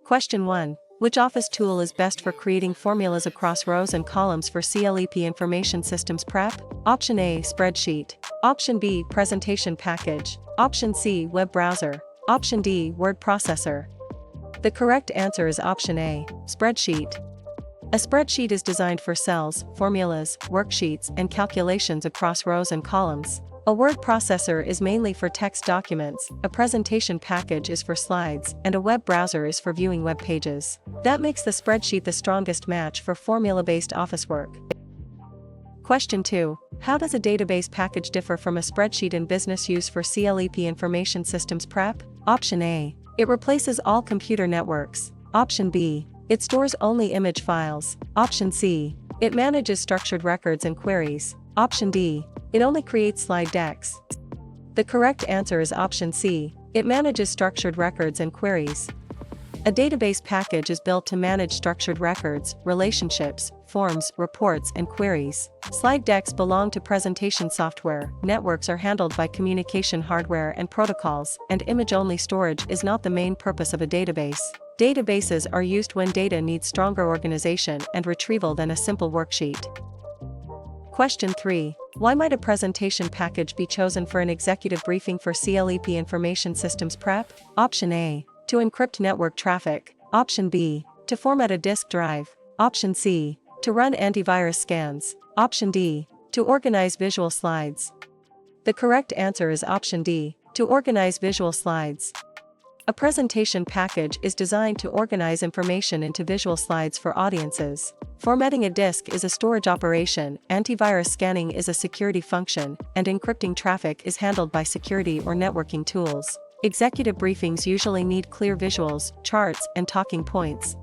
Question 1. Which office tool is best for creating formulas across rows and columns for CLEP Information Systems prep? Option A. Spreadsheet. Option B. Presentation package. Option C. Web browser. Option D. Word processor. The correct answer is option A. Spreadsheet. A spreadsheet is designed for cells, formulas, worksheets, and calculations across rows and columns. A word processor is mainly for text documents, a presentation package is for slides, and a web browser is for viewing web pages. That makes the spreadsheet the strongest match for formula-based office work. Question 2. How does a database package differ from a spreadsheet in business use for CLEP Information Systems prep? Option A. It replaces all computer networks. Option B. It stores only image files. Option C. It manages structured records and queries. Option D. It only creates slide decks. The correct answer is option C. It manages structured records and queries. A database package is built to manage structured records, relationships, forms, reports, and queries. Slide decks belong to presentation software, networks are handled by communication hardware and protocols, and image-only storage is not the main purpose of a database. Databases are used when data needs stronger organization and retrieval than a simple worksheet. Question 3. Why might a presentation package be chosen for an executive briefing for CLEP Information Systems prep? Option A. To encrypt network traffic. Option B. To format a disk drive. Option C. To run antivirus scans. Option D. To organize visual slides. The correct answer is option D. To organize visual slides. A presentation package is designed to organize information into visual slides for audiences. Formatting a disk is a storage operation, antivirus scanning is a security function, and encrypting traffic is handled by security or networking tools. Executive briefings usually need clear visuals, charts, and talking points.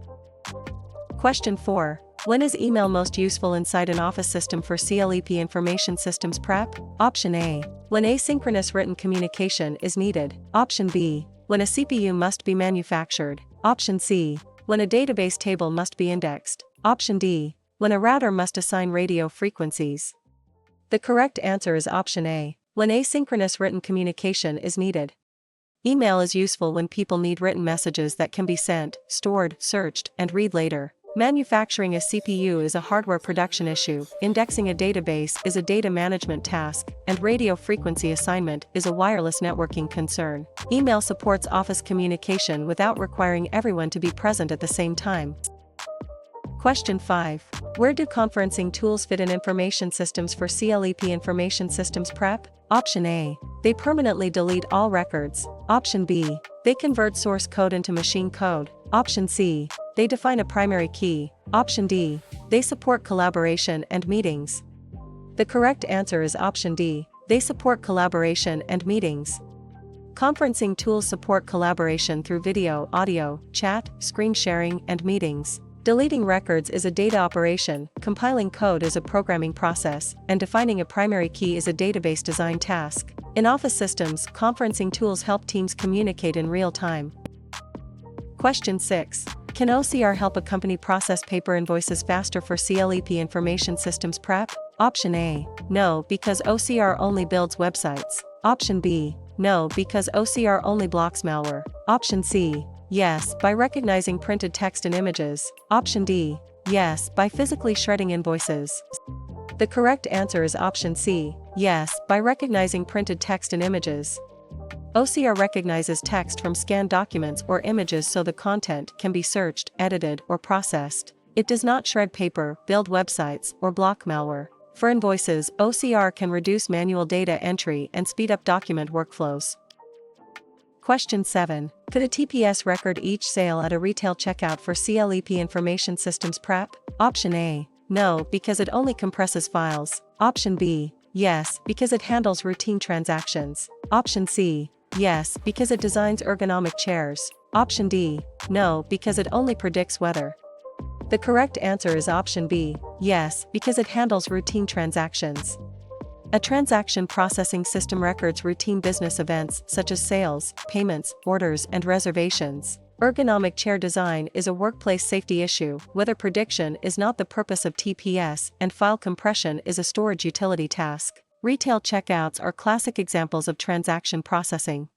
Question 4. When is email most useful inside an office system for CLEP Information Systems prep? Option A. When asynchronous written communication is needed. Option B. When a CPU must be manufactured. Option C. When a database table must be indexed. Option D. When a router must assign radio frequencies. The correct answer is option A. When asynchronous written communication is needed. Email is useful when people need written messages that can be sent, stored, searched, and read later. Manufacturing a CPU is a hardware production issue, indexing a database is a data management task, and radio frequency assignment is a wireless networking concern. Email supports office communication without requiring everyone to be present at the same time. Question 5. Where do conferencing tools fit in information systems for CLEP Information Systems prep? Option A. They permanently delete all records. Option B. They convert source code into machine code. Option C. They define a primary key. Option D. They support collaboration and meetings. The correct answer is option D. They support collaboration and meetings. Conferencing tools support collaboration through video, audio, chat, screen sharing, and meetings. Deleting records is a data operation, compiling code is a programming process, and defining a primary key is a database design task. In office systems, conferencing tools help teams communicate in real time. Question 6. Can OCR help a company process paper invoices faster for CLEP Information Systems prep? Option A. No, because OCR only builds websites. Option B. No, because OCR only blocks malware. Option C. Yes, by recognizing printed text and images. Option D. Yes, by physically shredding invoices. The correct answer is option C. Yes, by recognizing printed text and images. OCR recognizes text from scanned documents or images so the content can be searched, edited, or processed. It does not shred paper, build websites, or block malware. For invoices, OCR can reduce manual data entry and speed up document workflows. Question 7. Could a TPS record each sale at a retail checkout for CLEP Information Systems prep? Option A. No, because it only compresses files. Option B. Yes, because it handles routine transactions. Option C. Yes, because it designs ergonomic chairs. Option D. No, because it only predicts weather. The correct answer is option B. Yes, because it handles routine transactions. A transaction processing system records routine business events such as sales, payments, orders, and reservations. Ergonomic chair design is a workplace safety issue. Weather prediction is not the purpose of TPS, and file compression is a storage utility task. Retail checkouts are classic examples of transaction processing.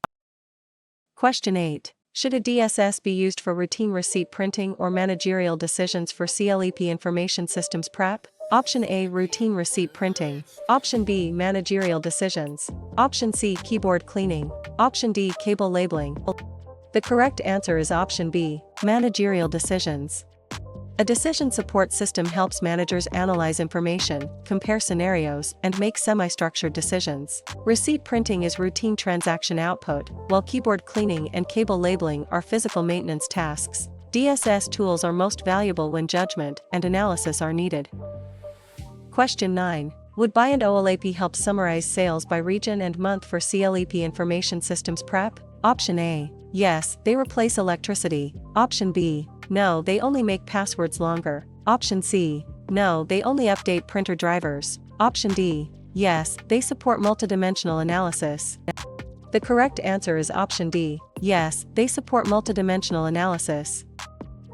Question 8. Should a DSS be used for routine receipt printing or managerial decisions for CLEP Information Systems prep? Option A, routine receipt printing. Option B, managerial decisions. Option C, keyboard cleaning. Option D, cable labeling. The correct answer is option B, managerial decisions. A decision support system helps managers analyze information, compare scenarios, and make semi-structured decisions. Receipt printing is routine transaction output, while keyboard cleaning and cable labeling are physical maintenance tasks. DSS tools are most valuable when judgment and analysis are needed. Question 9. Would Buy and OLAP help summarize sales by region and month for CLEP Information Systems prep? Option A. Yes, they replace electricity. Option B. No, they only make passwords longer. Option C. No, they only update printer drivers. Option D. Yes, they support multidimensional analysis. The correct answer is option D. Yes, they support multidimensional analysis.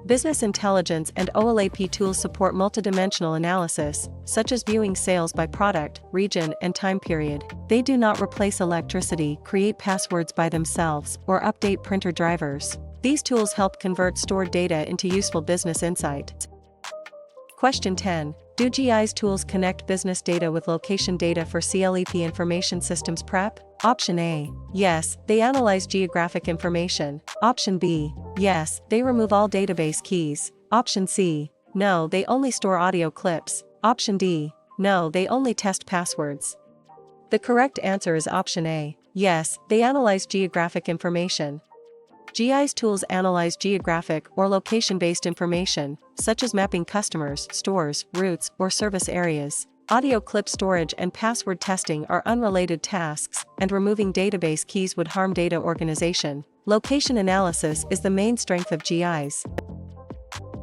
Business intelligence and OLAP tools support multidimensional analysis, such as viewing sales by product, region, and time period. They do not replace electricity, create passwords by themselves, or update printer drivers. These tools help convert stored data into useful business insight. Question 10. Do GI's tools connect business data with location data for CLEP Information Systems prep? Option A. Yes, they analyze geographic information. Option B. Yes, they remove all database keys. Option C. No, they only store audio clips. Option D. No, they only test passwords. The correct answer is option A. Yes, they analyze geographic information. GI's tools analyze geographic or location-based information, such as mapping customers, stores, routes, or service areas. Audio clip storage and password testing are unrelated tasks, and removing database keys would harm data organization. Location analysis is the main strength of GIs.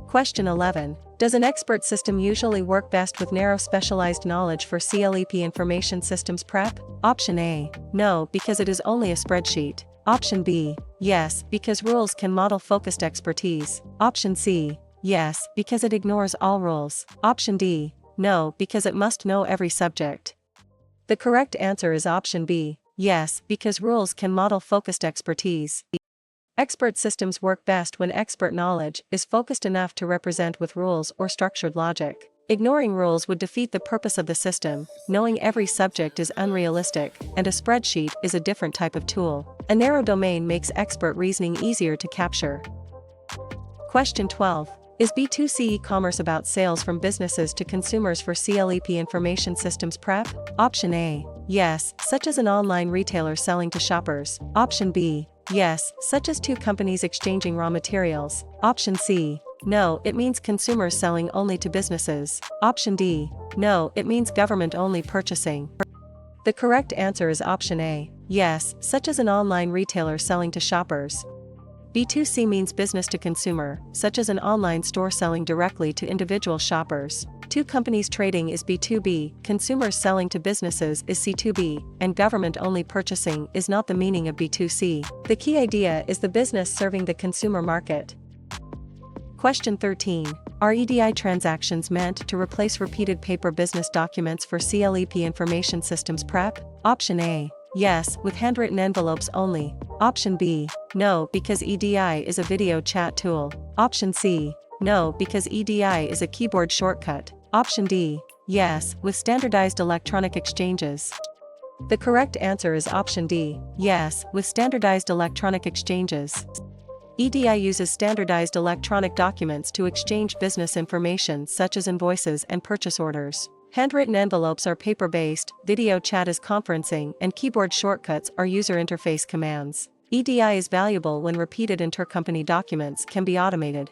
Question 11. Does an expert system usually work best with narrow specialized knowledge for CLEP Information Systems prep? Option A. No, because it is only a spreadsheet. Option B. Yes, because rules can model focused expertise. Option C. Yes, because it ignores all rules. Option D. No, because it must know every subject. The correct answer is option B. Yes, because rules can model focused expertise. Expert systems work best when expert knowledge is focused enough to represent with rules or structured logic. Ignoring rules would defeat the purpose of the system. Knowing every subject is unrealistic, and a spreadsheet is a different type of tool. A narrow domain makes expert reasoning easier to capture. Question 12. Is B2C e-commerce about sales from businesses to consumers for CLEP Information Systems prep? Option A. Yes, such as an online retailer selling to shoppers. Option B. Yes, such as two companies exchanging raw materials. Option C. No, it means consumers selling only to businesses. Option D. No, it means government-only purchasing. The correct answer is option A. Yes, such as an online retailer selling to shoppers. B2C means business to consumer, such as an online store selling directly to individual shoppers. Two companies trading is B2B, consumers selling to businesses is C2B, and government-only purchasing is not the meaning of B2C. The key idea is the business serving the consumer market. Question 13. Are EDI transactions meant to replace repeated paper business documents for CLEP Information Systems prep? Option A. Yes, with handwritten envelopes only. Option B. No, because EDI is a video chat tool. Option C. No, because EDI is a keyboard shortcut. Option D. Yes, with standardized electronic exchanges. The correct answer is option D. Yes, with standardized electronic exchanges. EDI uses standardized electronic documents to exchange business information such as invoices and purchase orders. Handwritten envelopes are paper-based, video chat is conferencing, and keyboard shortcuts are user interface commands. EDI is valuable when repeated intercompany documents can be automated.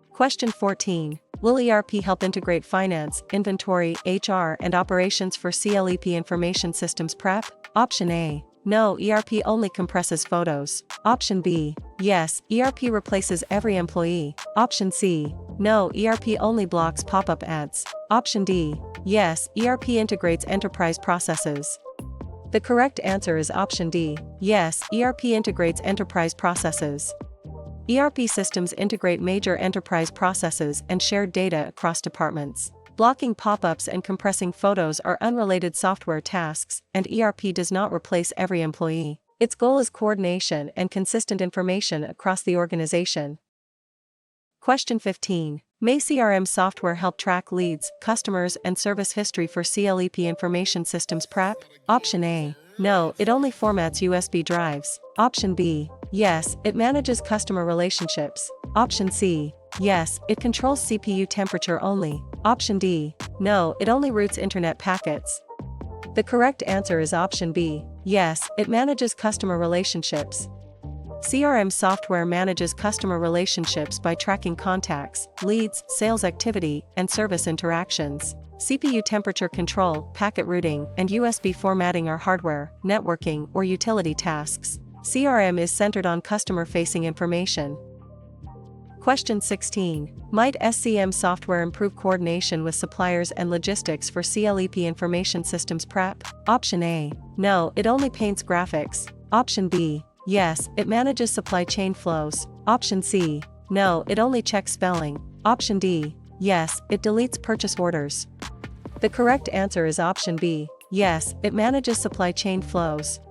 Question 14. Will ERP help integrate finance, inventory, HR, and operations for CLEP Information Systems prep? Option A. No, ERP only compresses photos. Option B. Yes, ERP replaces every employee. Option C. No, ERP only blocks pop-up ads. Option D. Yes, ERP integrates enterprise processes. The correct answer is option D. Yes, ERP integrates enterprise processes. ERP systems integrate major enterprise processes and shared data across departments. Blocking pop-ups and compressing photos are unrelated software tasks, and ERP does not replace every employee. Its goal is coordination and consistent information across the organization. Question 15. May CRM software help track leads, customers, and service history for CLEP Information Systems prep? Option A. No, it only formats USB drives. Option B. Yes, it manages customer relationships. Option C. Yes, it controls CPU temperature only. Option D. No, it only routes internet packets. The correct answer is option B. Yes, it manages customer relationships. CRM software manages customer relationships by tracking contacts, leads, sales activity, and service interactions. CPU temperature control, packet routing, and USB formatting are hardware, networking, or utility tasks. CRM is centered on customer-facing information. Question 16. Might SCM software improve coordination with suppliers and logistics for CLEP Information Systems prep? Option A. No, it only paints graphics. Option B. Yes, it manages supply chain flows. Option C. No, it only checks spelling. Option D. Yes, it deletes purchase orders. The correct answer is option B. Yes, it manages supply chain flows.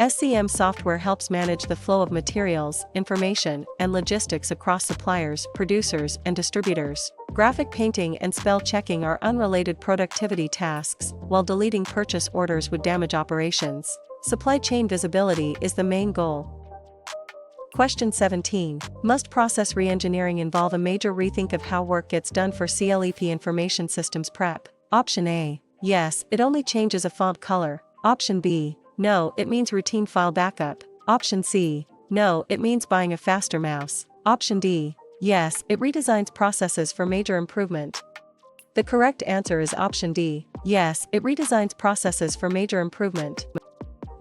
SCM software helps manage the flow of materials, information, and logistics across suppliers, producers, and distributors. Graphic painting and spell checking are unrelated productivity tasks, while deleting purchase orders would damage operations. Supply chain visibility is the main goal. Question 17. Must process reengineering involve a major rethink of how work gets done for CLEP Information Systems prep? Option A. Yes, it only changes a font color. Option B. No, it means routine file backup. Option C. No, it means buying a faster mouse. Option D. Yes, it redesigns processes for major improvement. The correct answer is option D. Yes, it redesigns processes for major improvement.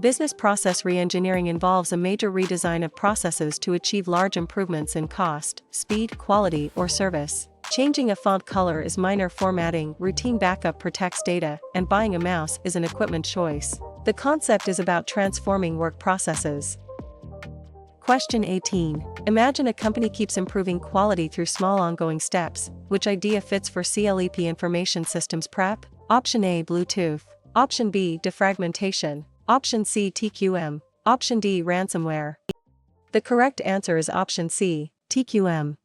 Business process reengineering involves a major redesign of processes to achieve large improvements in cost, speed, quality, or service. Changing a font color is minor formatting, routine backup protects data, and buying a mouse is an equipment choice. The concept is about transforming work processes. Question 18. Imagine a company keeps improving quality through small ongoing steps. Which idea fits for CLEP Information Systems prep? Option A. Bluetooth. Option B. Defragmentation. Option C. TQM. Option D. Ransomware. The correct answer is option C. TQM.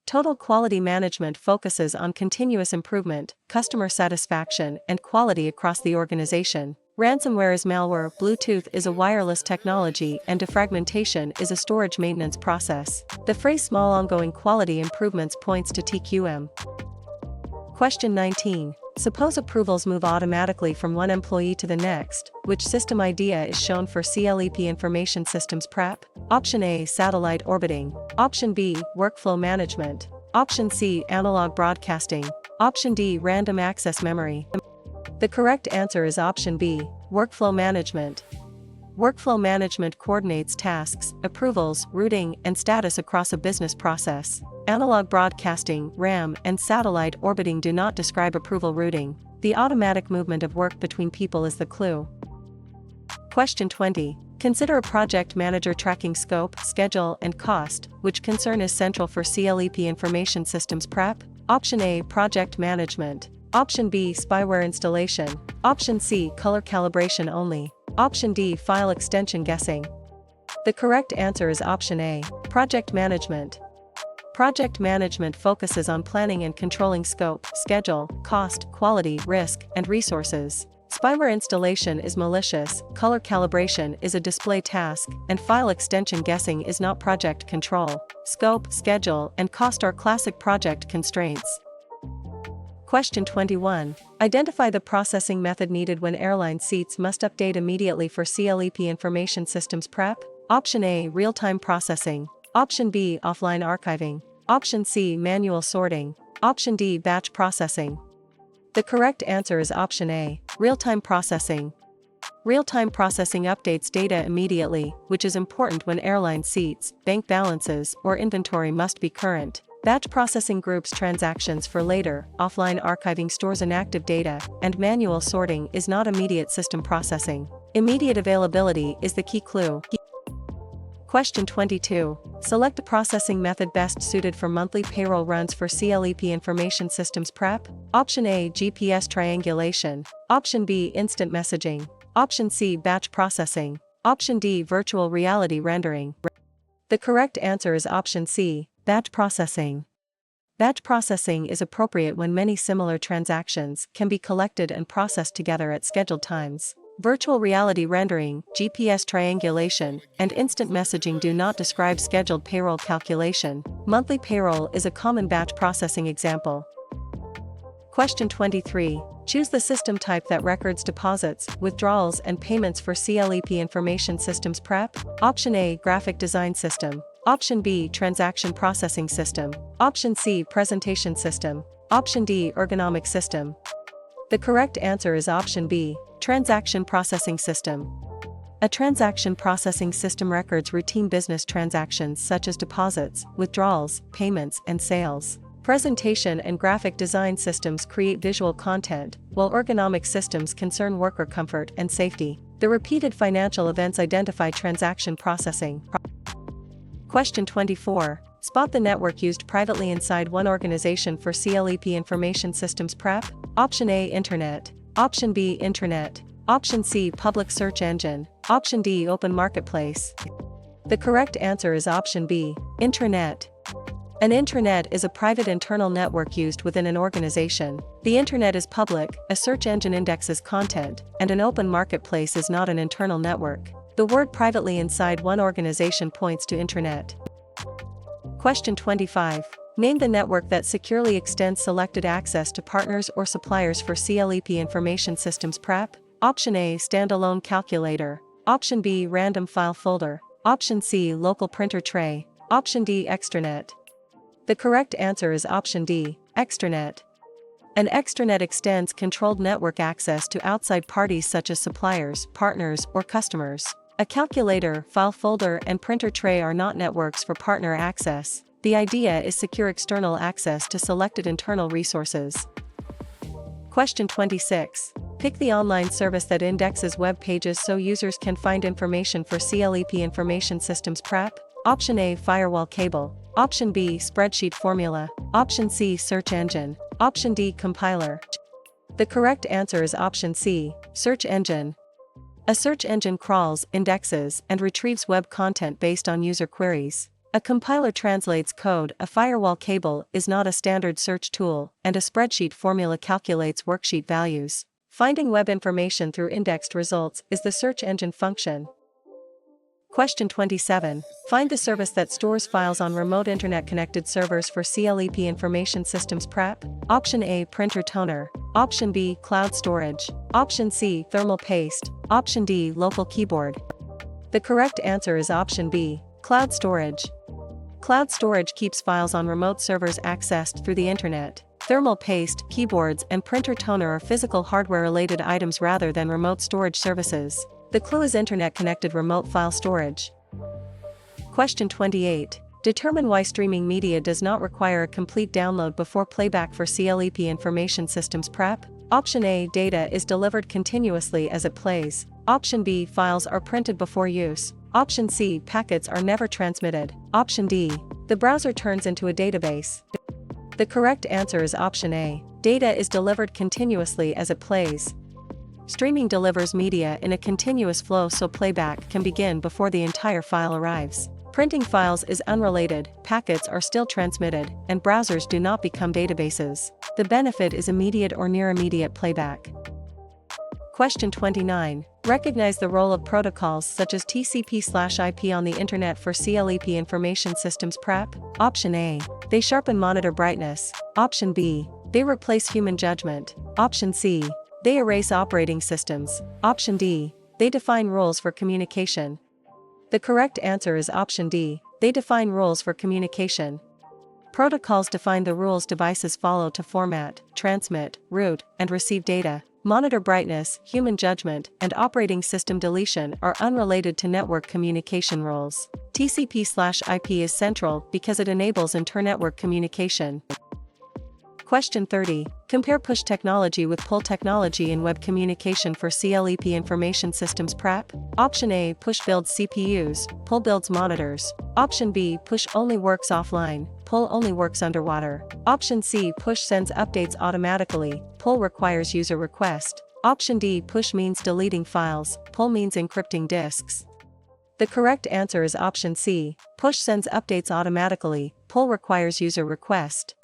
Total quality management focuses on continuous improvement, customer satisfaction, and quality across the organization. Ransomware is malware, Bluetooth is a wireless technology, and defragmentation is a storage maintenance process. The phrase small ongoing quality improvements points to TQM. Question 19. Suppose approvals move automatically from one employee to the next. Which system idea is shown for CLEP Information Systems prep? Option A. Satellite orbiting. Option B. Workflow management. Option C. Analog broadcasting. Option D. Random access memory. The correct answer is option B. Workflow management. Workflow management coordinates tasks, approvals, routing, and status across a business process. Analog broadcasting, RAM, and satellite orbiting do not describe approval routing. The automatic movement of work between people is the clue. Question 20. Consider a project manager tracking scope, schedule, and cost. Which concern is central for CLEP Information Systems prep? Option A. Project management. Option B. Spyware installation. Option C. Color calibration only. Option D. File extension guessing. The correct answer is option A. Project management. Project management focuses on planning and controlling scope, schedule, cost, quality, risk, and resources. Spyware installation is malicious, color calibration is a display task, and file extension guessing is not project control. Scope, schedule, and cost are classic project constraints. Question 21. Identify the processing method needed when airline seats must update immediately for CLEP Information Systems prep. Option A. Real-time processing. Option B. Offline archiving. Option C. Manual sorting. Option D. Batch processing. The correct answer is option A. Real-time processing. Real-time processing updates data immediately, which is important when airline seats, bank balances, or inventory must be current. Batch processing groups transactions for later, offline archiving stores inactive data, and manual sorting is not immediate system processing. Immediate availability is the key clue. Question 22. Select a processing method best suited for monthly payroll runs for CLEP Information Systems prep. Option A. GPS triangulation. Option B. Instant messaging. Option C. Batch processing. Option D. Virtual reality rendering. The correct answer is option C. Batch processing. Batch processing is appropriate when many similar transactions can be collected and processed together at scheduled times. Virtual reality rendering, GPS triangulation, and instant messaging do not describe scheduled payroll calculation. Monthly payroll is a common batch processing example. Question 23. Choose the system type that records deposits, withdrawals, and payments for CLEP Information Systems PrEP. Option A. Graphic Design System. Option B. Transaction Processing System. Option C. Presentation System. Option D. Ergonomic System. The correct answer is option B. Transaction Processing System. A transaction processing system records routine business transactions such as deposits, withdrawals, payments, and sales. Presentation and graphic design systems create visual content, while ergonomic systems concern worker comfort and safety. The repeated financial events identify transaction processing. Question 24. Spot the network used privately inside one organization for CLEP Information Systems PrEP. Option A. Internet. Option B. Intranet. Option C. Public search engine. Option D. Open marketplace. The correct answer is option B. Intranet. An intranet is a private internal network used within an organization. The internet is public, a search engine indexes content, and an open marketplace is not an internal network. The word privately inside one organization points to intranet. Question 25. Name the network that securely extends selected access to partners or suppliers for CLEP Information Systems PrEP. Option A. Standalone calculator. Option B. Random file folder. Option C. Local printer tray. Option D. Extranet. The correct answer is option D. Extranet. An extranet extends controlled network access to outside parties such as suppliers, partners, or customers. A calculator, file folder, and printer tray are not networks for partner access. The idea is secure external access to selected internal resources. Question 26. Pick the online service that indexes web pages so users can find information for CLEP Information Systems PrEP. Option A. Firewall cable. Option B. Spreadsheet formula. Option C. Search engine. Option D. Compiler. The correct answer is option C. Search engine. A search engine crawls, indexes, and retrieves web content based on user queries. A compiler translates code. A firewall cable is not a standard search tool, and a spreadsheet formula calculates worksheet values. Finding web information through indexed results is the search engine function. Question 27. Find the service that stores files on remote internet-connected servers for CLEP Information Systems PrEP. Option A. Printer toner. Option B. Cloud storage. Option C. Thermal paste. Option D. Local keyboard. The correct answer is option B. Cloud storage. Cloud storage keeps files on remote servers accessed through the internet. Thermal paste, keyboards, and printer toner are physical hardware-related items rather than remote storage services. The clue is internet-connected remote file storage. Question 28. Determine why streaming media does not require a complete download before playback for CLEP Information Systems PrEP. Option A. Data is delivered continuously as it plays. Option B. Files are printed before use. Option C. Packets are never transmitted. Option D. The browser turns into a database. The correct answer is option A. Data is delivered continuously as it plays. Streaming delivers media in a continuous flow so playback can begin before the entire file arrives. Printing files is unrelated, packets are still transmitted, and browsers do not become databases. The benefit is immediate or near-immediate playback. Question 29. Recognize the role of protocols such as TCP/IP on the Internet for CLEP Information Systems PrEP. Option A. They sharpen monitor brightness. Option B. They replace human judgment. Option C. They erase operating systems. Option D. They define rules for communication. The correct answer is option D. They define rules for communication. Protocols define the rules devices follow to format, transmit, route, and receive data. Monitor brightness, human judgment, and operating system deletion are unrelated to network communication rules. TCP/IP is central because it enables inter-network communication. Question 30. Compare push technology with pull technology in web communication for CLEP Information Systems PrEP. Option A. Push builds CPUs, pull builds monitors. Option B. Push only works offline, pull only works underwater. Option C. Push sends updates automatically, pull requires user request. Option D. Push means deleting files, pull means encrypting disks. The correct answer is option C. Push sends updates automatically, pull requires user request.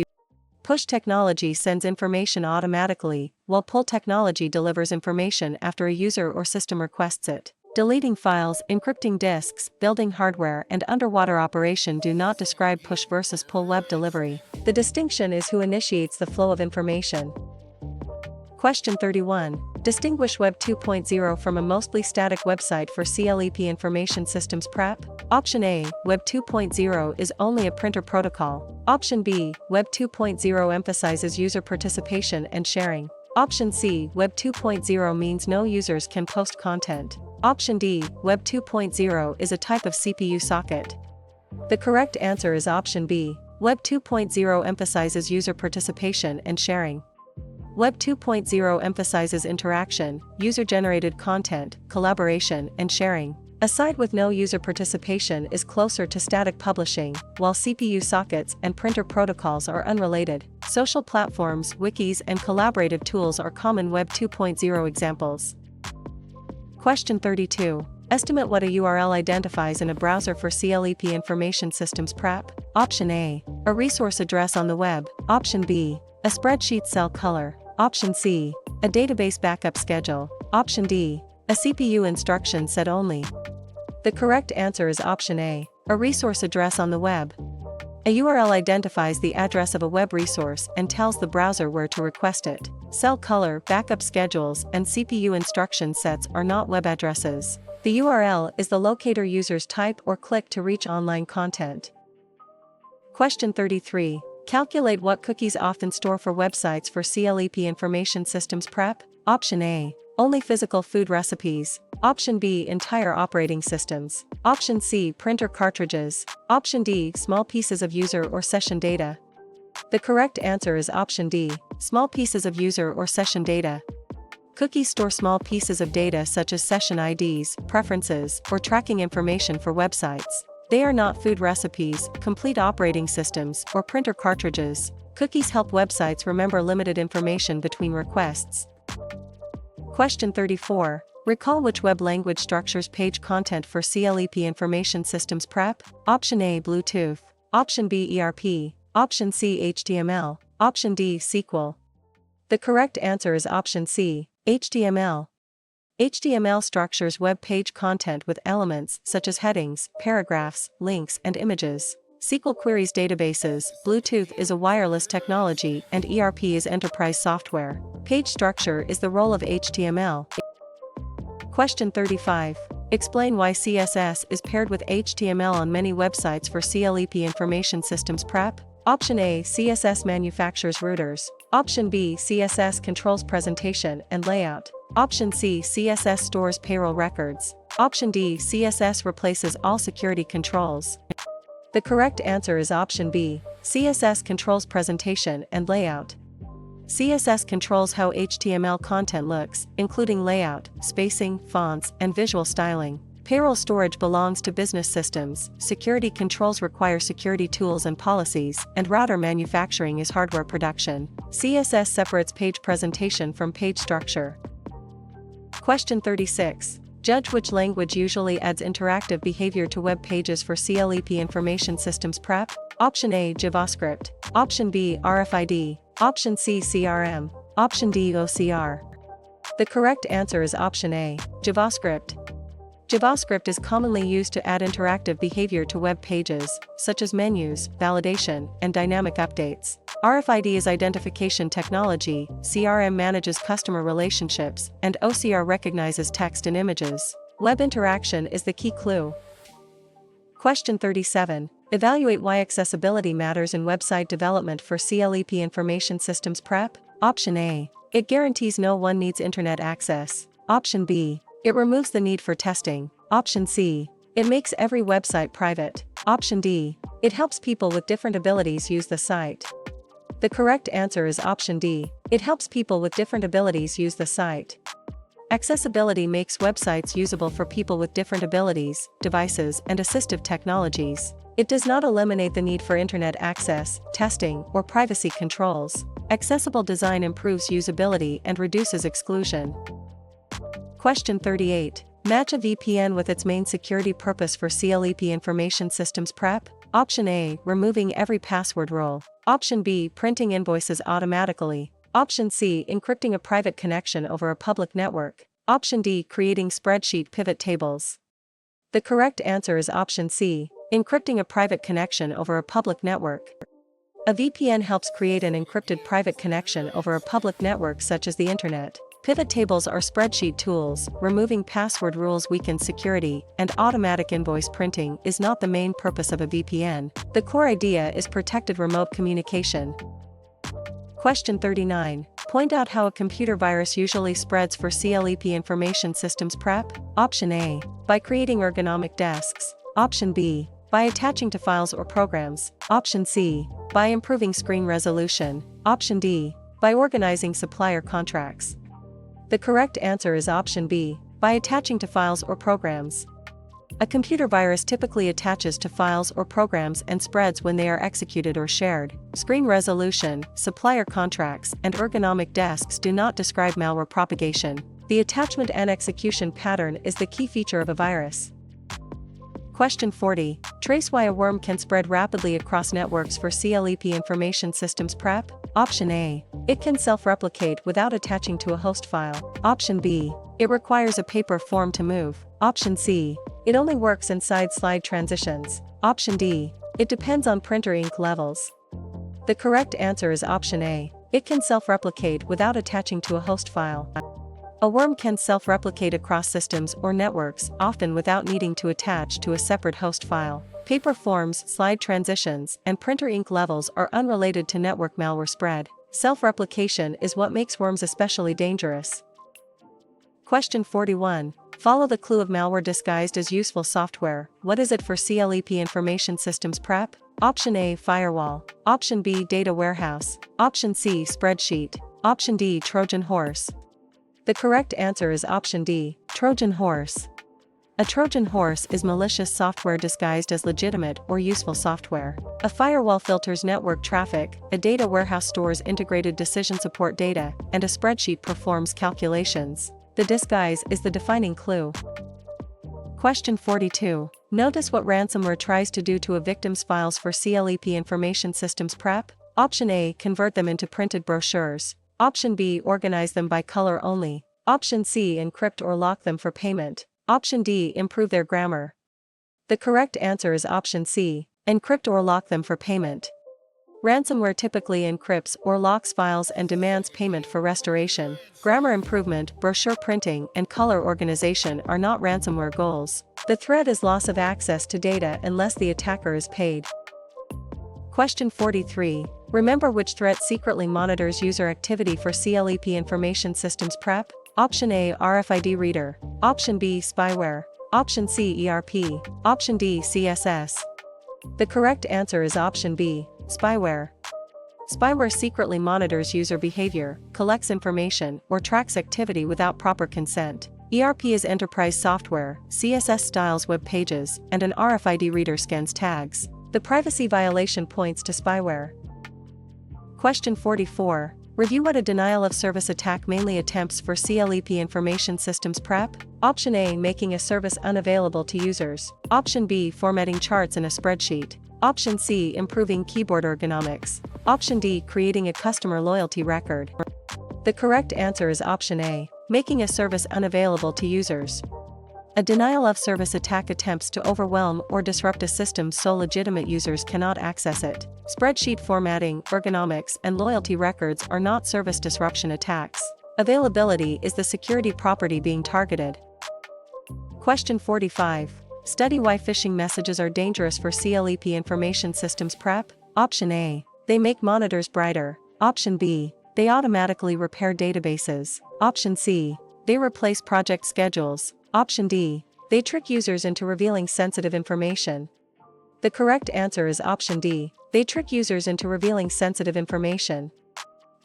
Push technology sends information automatically, while pull technology delivers information after a user or system requests it. Deleting files, encrypting disks, building hardware, and underwater operation do not describe push versus pull web delivery. The distinction is who initiates the flow of information. Question 31. Distinguish Web 2.0 from a mostly static website for CLEP Information Systems prep. Option A. Web 2.0 is only a printer protocol. Option B. Web 2.0 emphasizes user participation and sharing. Option C. Web 2.0 means no users can post content. Option D. Web 2.0 is a type of CPU socket. The correct answer is option B. Web 2.0 emphasizes user participation and sharing. Web 2.0 emphasizes interaction, user-generated content, collaboration, and sharing. A site with no user participation is closer to static publishing, while CPU sockets and printer protocols are unrelated. Social platforms, wikis, and collaborative tools are common Web 2.0 examples. Question 32. Estimate what a URL identifies in a browser for CLEP Information Systems prep. Option A. A resource address on the web. Option B. A spreadsheet cell color. Option C. A database backup schedule. Option D. A CPU instruction set only. The correct answer is option A. A resource address on the web. A URL identifies the address of a web resource and tells the browser where to request it. Cell color, backup schedules, and CPU instruction sets are not web addresses. The URL is the locator users type or click to reach online content. Question 33. Calculate what cookies often store for websites for CLEP Information Systems prep. Option A. Only physical food recipes. Option B. Entire operating systems. Option C. Printer cartridges. Option D. Small pieces of user or session data. The correct answer is option D. Small pieces of user or session data. Cookies store small pieces of data such as session IDs, preferences, or tracking information for websites. They are not food recipes, complete operating systems, or printer cartridges. Cookies help websites remember limited information between requests. Question 34. Recall which web language structures page content for CLEP Information Systems prep. Option A. Bluetooth. Option B. ERP. Option C. HTML. Option D. SQL. The correct answer is option C. HTML. HTML structures web page content with elements such as headings, paragraphs, links, and images. SQL queries databases. Bluetooth is a wireless technology and ERP is enterprise software. Page structure is the role of HTML. Question 35. Explain why CSS is paired with HTML on many websites for CLEP Information Systems prep. Option A. CSS manufactures routers. Option B. CSS controls presentation and layout. Option C. CSS stores payroll records. Option D. CSS replaces all security controls. The correct answer is option B. CSS controls presentation and layout. CSS controls how HTML content looks, including layout, spacing, fonts, and visual styling. Payroll storage belongs to business systems, security controls require security tools and policies, and router manufacturing is hardware production. CSS separates page presentation from page structure. Question 36. Judge which language usually adds interactive behavior to web pages for CLEP Information Systems prep. Option A. JavaScript. Option B. RFID. Option C. CRM. Option D. OCR. The correct answer is option A. JavaScript. JavaScript is commonly used to add interactive behavior to web pages, such as menus, validation, and dynamic updates. RFID is identification technology, CRM manages customer relationships, and OCR recognizes text and images. Web interaction is the key clue. Question 37. Evaluate why accessibility matters in website development for CLEP Information Systems prep. Option A. It guarantees no one needs internet access. Option B. It removes the need for testing. Option C. It makes every website private. Option D. It helps people with different abilities use the site. The correct answer is option D. It helps people with different abilities use the site. Accessibility makes websites usable for people with different abilities, devices, and assistive technologies. It does not eliminate the need for internet access, testing, or privacy controls. Accessible design improves usability and reduces exclusion. Question 38. Match a VPN with its main security purpose for CLEP Information Systems prep. Option A, removing every password rule. Option B, printing invoices automatically. Option C, encrypting a private connection over a public network. Option D, creating spreadsheet pivot tables. The correct answer is option C, encrypting a private connection over a public network. A VPN helps create an encrypted private connection over a public network such as the internet. Pivot tables are spreadsheet tools. Removing password rules weakens security, and automatic invoice printing is not the main purpose of a VPN. The core idea is protected remote communication. Question 39. Point out how a computer virus usually spreads for CLEP Information Systems prep. Option A, by creating ergonomic desks. Option B, by attaching to files or programs. Option C, by improving screen resolution. Option D, by organizing supplier contracts. The correct answer is option B, by attaching to files or programs. A computer virus typically attaches to files or programs and spreads when they are executed or shared. Screen resolution, supplier contracts, and ergonomic desks do not describe malware propagation. The attachment and execution pattern is the key feature of a virus. Question 40. Trace why a worm can spread rapidly across networks for CLEP Information Systems prep. Option A, it can self-replicate without attaching to a host file. Option B, it requires a paper form to move. Option C, it only works inside slide transitions. Option D, it depends on printer ink levels. The correct answer is option A, it can self-replicate without attaching to a host file. A worm can self-replicate across systems or networks, often without needing to attach to a separate host file. Paper forms, slide transitions, and printer ink levels are unrelated to network malware spread. Self-replication is what makes worms especially dangerous. Question 41. Follow the clue of malware disguised as useful software. What is it for CLEP Information Systems prep? Option A, firewall. Option B, data warehouse. Option C, spreadsheet. Option D, Trojan horse. The correct answer is option D, Trojan horse. A Trojan horse is malicious software disguised as legitimate or useful software. A firewall filters network traffic, a data warehouse stores integrated decision support data, and a spreadsheet performs calculations. The disguise is the defining clue. Question 42. Notice what ransomware tries to do to a victim's files for CLEP Information Systems prep. Option A, convert them into printed brochures. Option B, organize them by color only. Option C, encrypt or lock them for payment. Option D, improve their grammar. The correct answer is option C, encrypt or lock them for payment. Ransomware typically encrypts or locks files and demands payment for restoration. Grammar improvement, brochure printing, and color organization are not ransomware goals. The threat is loss of access to data unless the attacker is paid. Question 43. Remember which threat secretly monitors user activity for CLEP Information Systems prep? Option A, RFID reader. Option B, spyware. Option C, ERP. Option D, CSS. The correct answer is option B, spyware. Spyware secretly monitors user behavior, collects information, or tracks activity without proper consent. ERP is enterprise software, CSS styles web pages, and an RFID reader scans tags. The privacy violation points to spyware. Question 44. Review what a denial of service attack mainly attempts for CLEP Information Systems prep. Option A, making a service unavailable to users. Option B, formatting charts in a spreadsheet. Option C, improving keyboard ergonomics. Option D, creating a customer loyalty record. The correct answer is option A, making a service unavailable to users. A denial of service attack attempts to overwhelm or disrupt a system so legitimate users cannot access it. Spreadsheet formatting, ergonomics, and loyalty records are not service disruption attacks. Availability is the security property being targeted. Question 45. Study why phishing messages are dangerous for CLEP Information Systems prep. Option A, they make monitors brighter. Option B, they automatically repair databases. Option C, they replace project schedules. Option D, they trick users into revealing sensitive information. The correct answer is option D, they trick users into revealing sensitive information.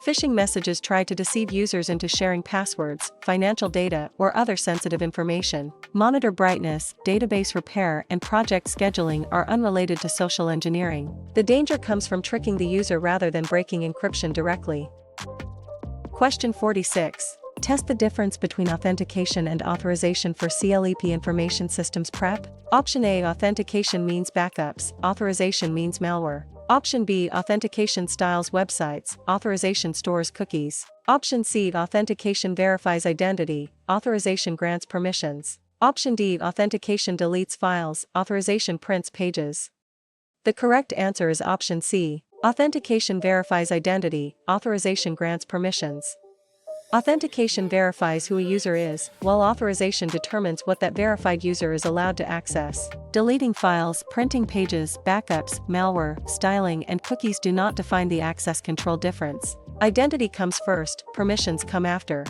Phishing messages try to deceive users into sharing passwords, financial data, or other sensitive information. Monitor brightness, database repair, and project scheduling are unrelated to social engineering. The danger comes from tricking the user rather than breaking encryption directly. Question 46. Test the difference between authentication and authorization for CLEP Information Systems Prep. Option A: authentication means backups, authorization means malware. Option B: authentication styles websites, authorization stores cookies. Option C: authentication verifies identity, authorization grants permissions. Option D: authentication deletes files, authorization prints pages. The correct answer is option C: authentication verifies identity, authorization grants permissions. Authentication verifies who a user is, while authorization determines what that verified user is allowed to access. Deleting files, printing pages, backups, malware, styling, and cookies do not define the access control difference. Identity comes first, permissions come after.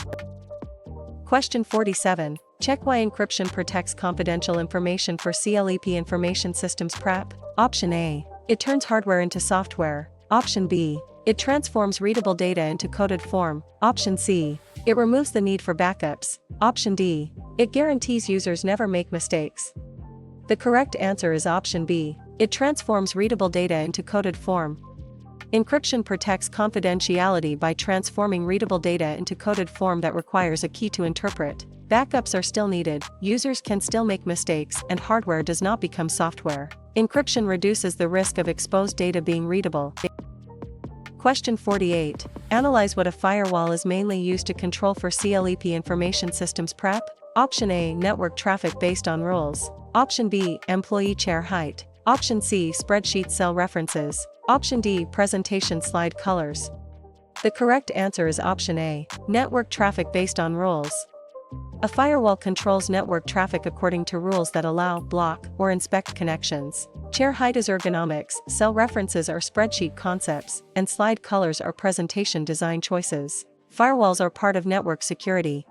Question 47. Check why encryption protects confidential information for CLEP Information Systems Prep. Option A: it turns hardware into software. Option B: it transforms readable data into coded form. Option C: it removes the need for backups. Option D: it guarantees users never make mistakes. The correct answer is option B: it transforms readable data into coded form. Encryption protects confidentiality by transforming readable data into coded form that requires a key to interpret. Backups are still needed, users can still make mistakes, and hardware does not become software. Encryption reduces the risk of exposed data being readable. Question 48. Analyze what a firewall is mainly used to control for CLEP Information Systems Prep. Option A: network traffic based on rules. Option B: employee chair height. Option C: spreadsheet cell references. Option D: presentation slide colors. The correct answer is option A: network traffic based on rules. A firewall controls network traffic according to rules that allow, block, or inspect connections. Chair height is ergonomics, cell references are spreadsheet concepts, and slide colors are presentation design choices. Firewalls are part of network security.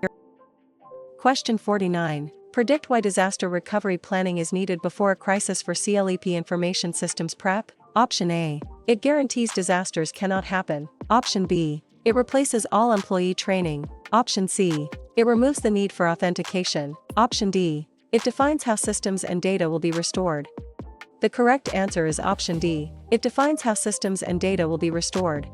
Question 49. Predict why disaster recovery planning is needed before a crisis for CLEP Information Systems Prep. Option A: it guarantees disasters cannot happen. Option B: it replaces all employee training. Option C: it removes the need for authentication. Option D: it defines how systems and data will be restored. The correct answer is option D: it defines how systems and data will be restored.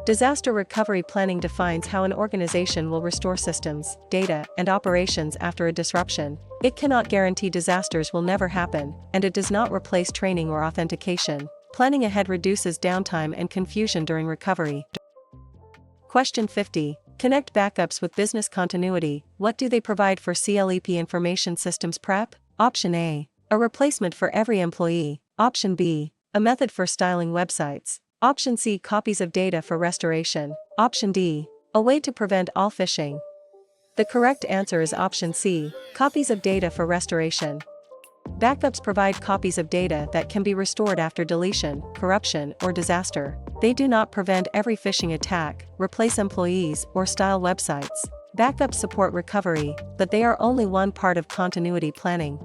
Disaster recovery planning defines how an organization will restore systems, data, and operations after a disruption. It cannot guarantee disasters will never happen, and it does not replace training or authentication. Planning ahead reduces downtime and confusion during recovery. Question 50. Connect backups with business continuity. What do they provide for CLEP Information Systems Prep? Option A: a replacement for every employee. Option B: a method for styling websites. Option C: copies of data for restoration. Option D: a way to prevent all phishing. The correct answer is option C: copies of data for restoration. Backups provide copies of data that can be restored after deletion, corruption, or disaster. They do not prevent every phishing attack, replace employees, or style websites. Backups support recovery, but they are only one part of continuity planning.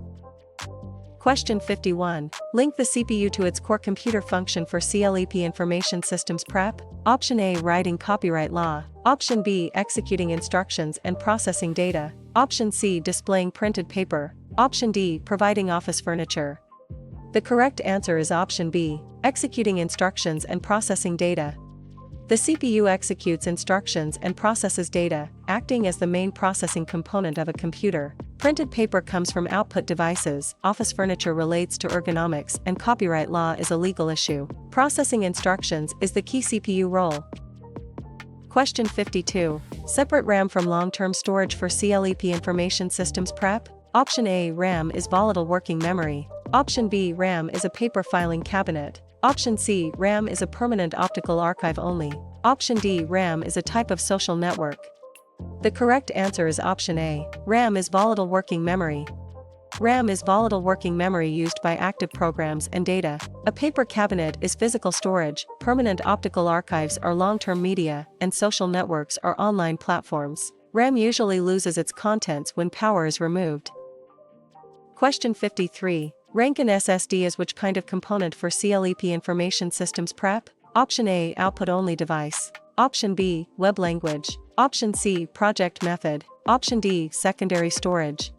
Question 51. Link the CPU to its core computer function for CLEP Information Systems Prep. Option A: writing copyright law. Option B: executing instructions and processing data. Option C: displaying printed paper. Option D: providing office furniture. The correct answer is option B: executing instructions and processing data. The CPU executes instructions and processes data, acting as the main processing component of a computer. Printed paper comes from output devices, office furniture relates to ergonomics, and copyright law is a legal issue. Processing instructions is the key CPU role. Question 52. Separate RAM from long-term storage for CLEP Information Systems Prep. Option A: RAM is volatile working memory. Option B: RAM is a paper filing cabinet. Option C: RAM is a permanent optical archive only. Option D: RAM is a type of social network. The correct answer is option A: RAM is volatile working memory. RAM is volatile working memory used by active programs and data. A paper cabinet is physical storage, permanent optical archives are long-term media, and social networks are online platforms. RAM usually loses its contents when power is removed. Question 53. Rank an SSD as which kind of component for CLEP Information Systems Prep? Option A: output-only device. Option B: web language. Option C: project method. Option D: secondary storage.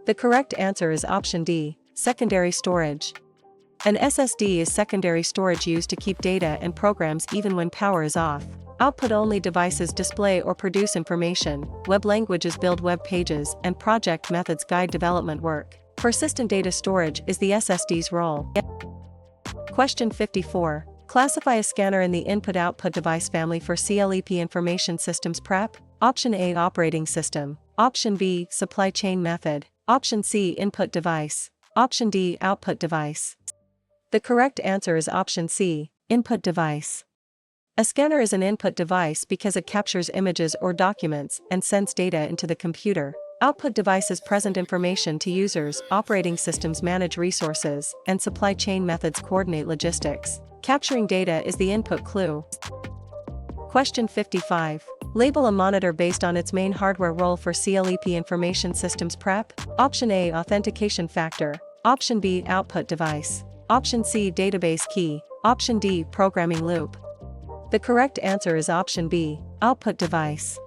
The correct answer is option D: secondary storage. An SSD is secondary storage used to keep data and programs even when power is off. Output-only devices display or produce information, web languages build web pages, and project methods guide development work. Persistent data storage is the SSD's role. Question 54. Classify a scanner in the input-output device family for CLEP Information Systems prep. Option A, operating system. Option B, supply chain method. Option C, input device. Option D, output device. The correct answer is option C, input device. A scanner is an input device because it captures images or documents and sends data into the computer. Output devices present information to users, operating systems manage resources, and supply chain methods coordinate logistics. Capturing data is the input clue. Question 55. Label a monitor based on its main hardware role for CLEP Information Systems prep. Option A, authentication factor. Option B, output device. Option C, database key. Option D, programming loop. The correct answer is option B, output device.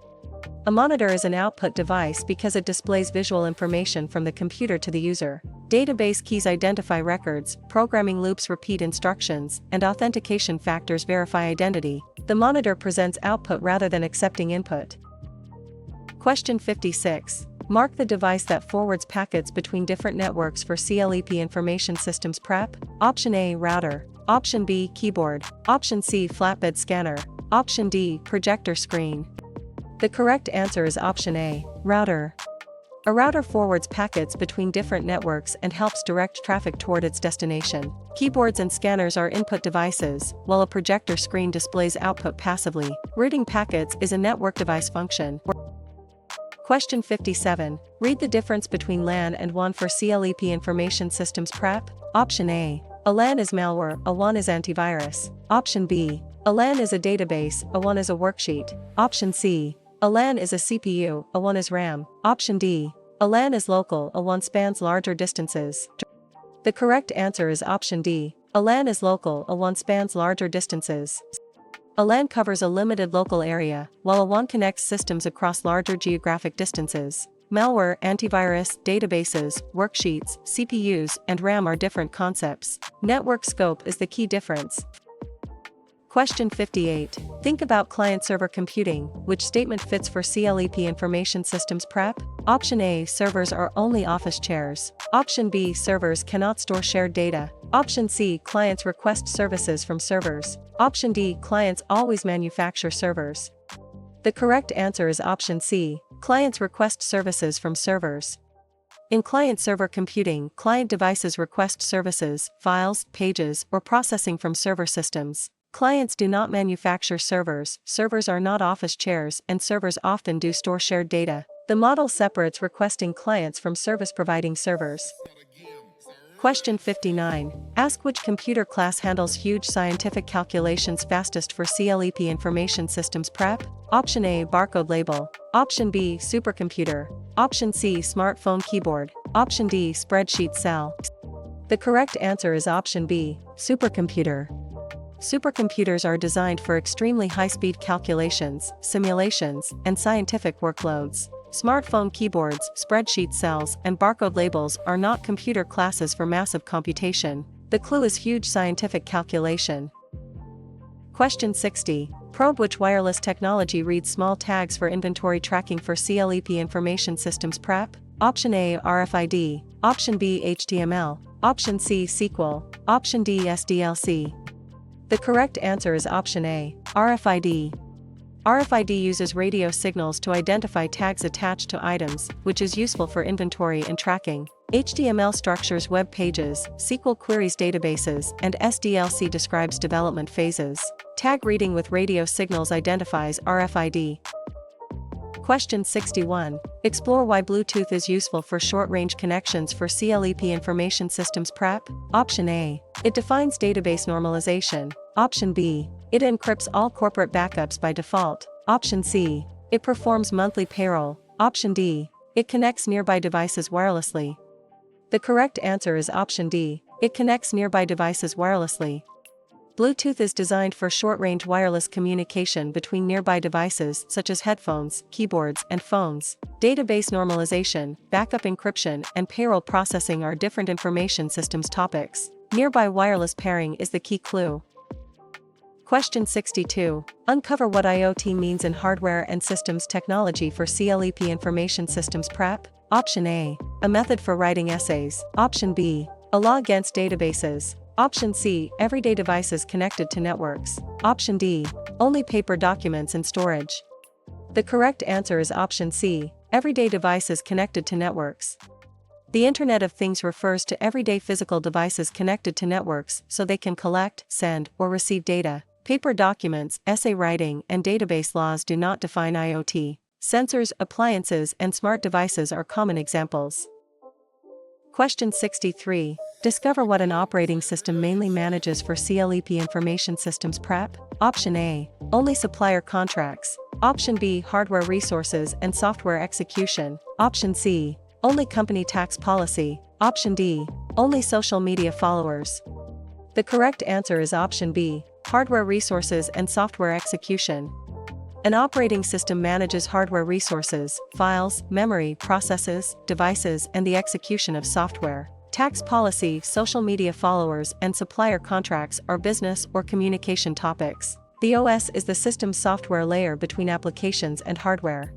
A monitor is an output device because it displays visual information from the computer to the user. Database keys identify records, programming loops repeat instructions, and authentication factors verify identity. The monitor presents output rather than accepting input. Question 56. Mark the device that forwards packets between different networks for CLEP Information Systems prep. Option A, router. Option B, keyboard. Option C, flatbed scanner. Option D, projector screen. The correct answer is option A, router. A router forwards packets between different networks and helps direct traffic toward its destination. Keyboards and scanners are input devices, while a projector screen displays output passively. Routing packets is a network device function. Question 57. Read the difference between LAN and WAN for CLEP Information Systems prep. Option A. A LAN is malware, a WAN is antivirus. Option B. A LAN is a database, a WAN is a worksheet. Option C. A LAN is a CPU, a WAN is RAM. Option D. A LAN is local, a WAN spans larger distances. The correct answer is option D. A LAN is local, a WAN spans larger distances. A LAN covers a limited local area, while a WAN connects systems across larger geographic distances. Malware, antivirus, databases, worksheets, CPUs, and RAM are different concepts. Network scope is the key difference. Question 58. Think about client-server computing. Which statement fits for CLEP Information Systems prep? Option A, servers are only office chairs. Option B, servers cannot store shared data. Option C, clients request services from servers. Option D, clients always manufacture servers. The correct answer is option C, clients request services from servers. In client-server computing, client devices request services, files, pages, or processing from server systems. Clients do not manufacture servers, servers are not office chairs, and servers often do store shared data. The model separates requesting clients from service-providing servers. Question 59. Ask which computer class handles huge scientific calculations fastest for CLEP Information Systems prep? Option A, barcode label. Option B, supercomputer. Option C, smartphone keyboard. Option D, spreadsheet cell. The correct answer is option B, supercomputer. Supercomputers are designed for extremely high-speed calculations, simulations, and scientific workloads. Smartphone keyboards, spreadsheet cells, and barcode labels are not computer classes for massive computation. The clue is huge scientific calculation. Question 60. Probe which wireless technology reads small tags for inventory tracking for CLEP Information Systems prep? Option A, RFID. Option B, HTML. Option C, SQL. Option D, SDLC. The correct answer is option A, RFID. RFID uses radio signals to identify tags attached to items, which is useful for inventory and tracking. HTML structures web pages, SQL queries databases, and SDLC describes development phases. Tag reading with radio signals identifies RFID. Question 61. Explore why Bluetooth is useful for short-range connections for CLEP Information Systems prep. Option A. It defines database normalization. Option B. It encrypts all corporate backups by default. Option C. It performs monthly payroll. Option D. It connects nearby devices wirelessly. The correct answer is option D. It connects nearby devices wirelessly. Bluetooth is designed for short-range wireless communication between nearby devices such as headphones, keyboards, and phones. Database normalization, backup encryption, and payroll processing are different information systems topics. Nearby wireless pairing is the key clue. Question 62. Uncover what IoT means in hardware and systems technology for CLEP Information Systems Prep. Option A. A method for writing essays. Option B. A law against databases. Option C. Everyday devices connected to networks. Option D. Only paper documents and storage. The correct answer is option C. Everyday devices connected to networks. The Internet of Things refers to everyday physical devices connected to networks so they can collect, send, or receive data. Paper documents, essay writing, and database laws do not define IoT. Sensors, appliances, and smart devices are common examples. Question 63. Discover what an operating system mainly manages for CLEP Information Systems Prep. Option A. Only supplier contracts. Option B. Hardware resources and software execution. Option C. Only company tax policy. Option D. Only social media followers. The correct answer is option B. Hardware resources and software execution. An operating system manages hardware resources, files, memory, processes, devices, and the execution of software. Tax policy, social media followers, and supplier contracts are business or communication topics. The OS is the system's software layer between applications and hardware.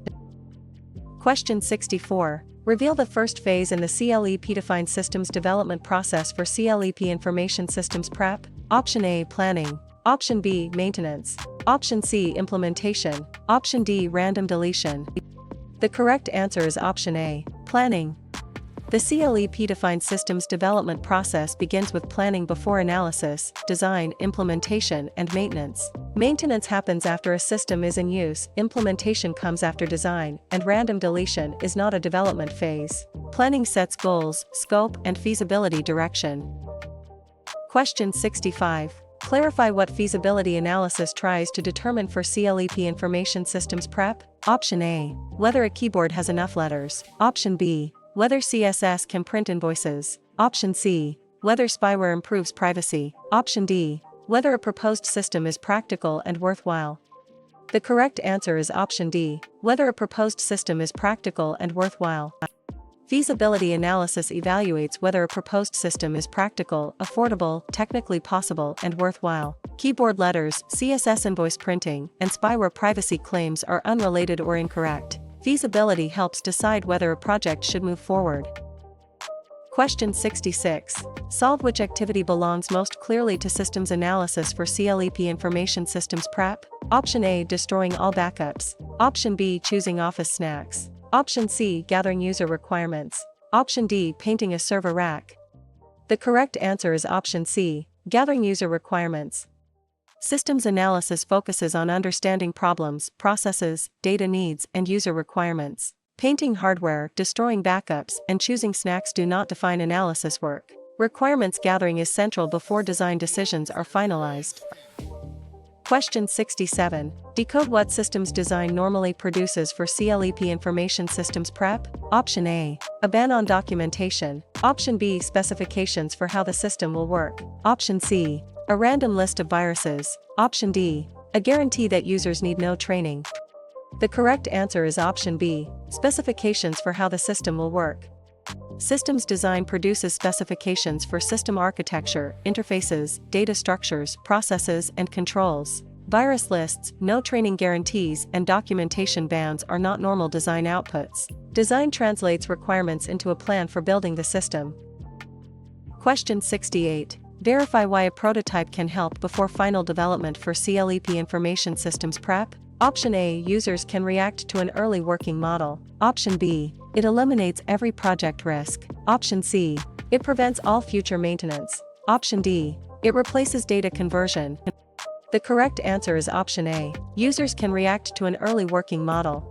Question 64. Reveal the first phase in the CLEP-defined systems development process for CLEP Information Systems Prep. Option A. Planning. Option B. Maintenance. Option C. Implementation. Option D. Random deletion. The correct answer is option A. Planning. The CLEP-defined systems development process begins with planning before analysis, design, implementation, and maintenance. Maintenance happens after a system is in use, implementation comes after design, and random deletion is not a development phase. Planning sets goals, scope, and feasibility direction. Question 65. Clarify what feasibility analysis tries to determine for CLEP Information Systems Prep. Option A. Whether a keyboard has enough letters. Option B. Whether CSS can print invoices. Option C. Whether spyware improves privacy. Option D. Whether a proposed system is practical and worthwhile. The correct answer is option D. Whether a proposed system is practical and worthwhile. Feasibility analysis evaluates whether a proposed system is practical, affordable, technically possible, and worthwhile. Keyboard letters, CSS invoice printing, and spyware privacy claims are unrelated or incorrect. Feasibility helps decide whether a project should move forward. Question 66. Solve which activity belongs most clearly to systems analysis for CLEP Information Systems Prep. Option A. Destroying all backups. Option B. Choosing office snacks. Option C. Gathering user requirements. Option D. Painting a server rack. The correct answer is option C. Gathering user requirements. Systems analysis focuses on understanding problems, processes, data needs, and user requirements. Painting hardware, destroying backups, and choosing snacks do not define analysis work. Requirements gathering is central before design decisions are finalized. Question 67. Decode what systems design normally produces for CLEP Information Systems Prep. Option A. A ban on documentation. Option B. Specifications for how the system will work. Option C. A random list of viruses. Option D. A guarantee that users need no training. The correct answer is option B. Specifications for how the system will work. Systems design produces specifications for system architecture, interfaces, data structures, processes, and controls. Virus lists, no training guarantees, and documentation bans are not normal design outputs. Design translates requirements into a plan for building the system. Question 68. Verify why a prototype can help before final development for CLEP Information Systems Prep. Option A. Users can react to an early working model. Option B. It eliminates every project risk. Option C. It prevents all future maintenance. Option D. It replaces data conversion. The correct answer is option A. Users can react to an early working model.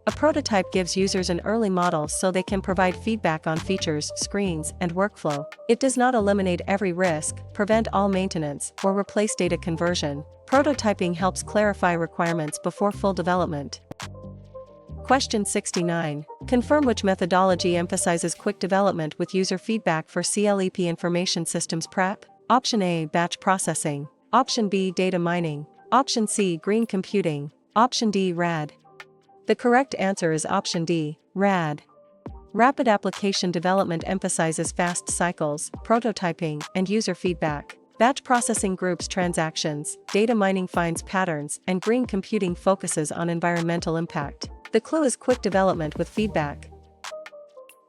A prototype gives users an early model so they can provide feedback on features, screens, and workflow. It does not eliminate every risk, prevent all maintenance, or replace data conversion. Prototyping helps clarify requirements before full development. Question 69. Confirm which methodology emphasizes quick development with user feedback for CLEP Information Systems Prep. Option A. Batch processing. Option B. Data mining. Option C. Green computing. Option D. RAD. The correct answer is option D. RAD. Rapid application development emphasizes fast cycles, prototyping, and user feedback. Batch processing groups transactions, data mining finds patterns, and green computing focuses on environmental impact. The clue is quick development with feedback.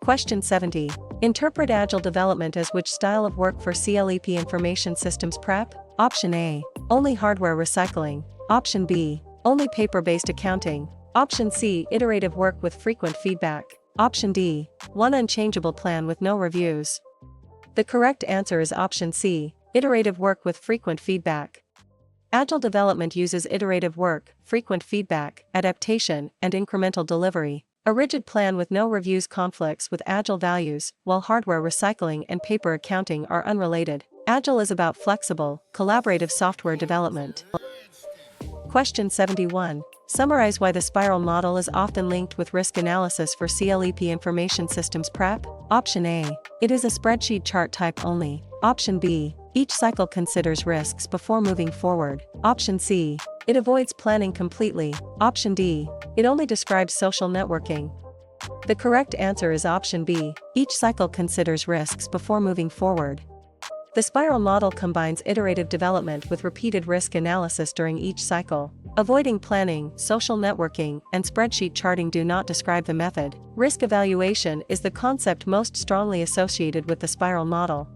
Question 70. Interpret Agile development as which style of work for CLEP Information Systems Prep? Option A. Only hardware recycling. Option B. Only paper-based accounting. Option C. Iterative work with frequent feedback. Option D. One unchangeable plan with no reviews. The correct answer is option C. Iterative work with frequent feedback. Agile development uses iterative work, frequent feedback, adaptation, and incremental delivery. A rigid plan with no reviews conflicts with Agile values, while hardware recycling and paper accounting are unrelated. Agile is about flexible, collaborative software development. Question 71. Summarize why the spiral model is often linked with risk analysis for CLEP Information Systems Prep. Option A. It is a spreadsheet chart type only. Option B. Each cycle considers risks before moving forward. Option C. It avoids planning completely. Option D. It only describes social networking. The correct answer is option B. Each cycle considers risks before moving forward. The spiral model combines iterative development with repeated risk analysis during each cycle. Avoiding planning, social networking, and spreadsheet charting do not describe the method. Risk evaluation is the concept most strongly associated with the spiral model.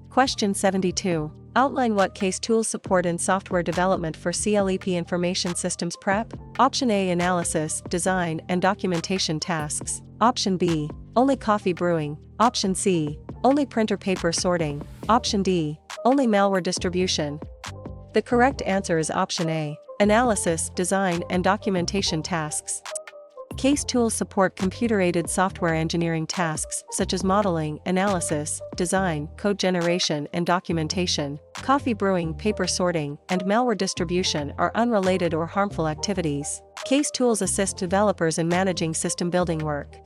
Question 72. Outline what case tools support in software development for CLEP Information Systems Prep. Option A. Analysis, design, and documentation tasks. Option B. Only coffee brewing. Option C. Only printer paper sorting. Option D. Only malware distribution. The correct answer is option A. Analysis, design, and documentation tasks. Case tools support computer-aided software engineering tasks such as modeling, analysis, design, code generation, and documentation. Coffee brewing, paper sorting, and malware distribution are unrelated or harmful activities. Case tools assist developers in managing system building work.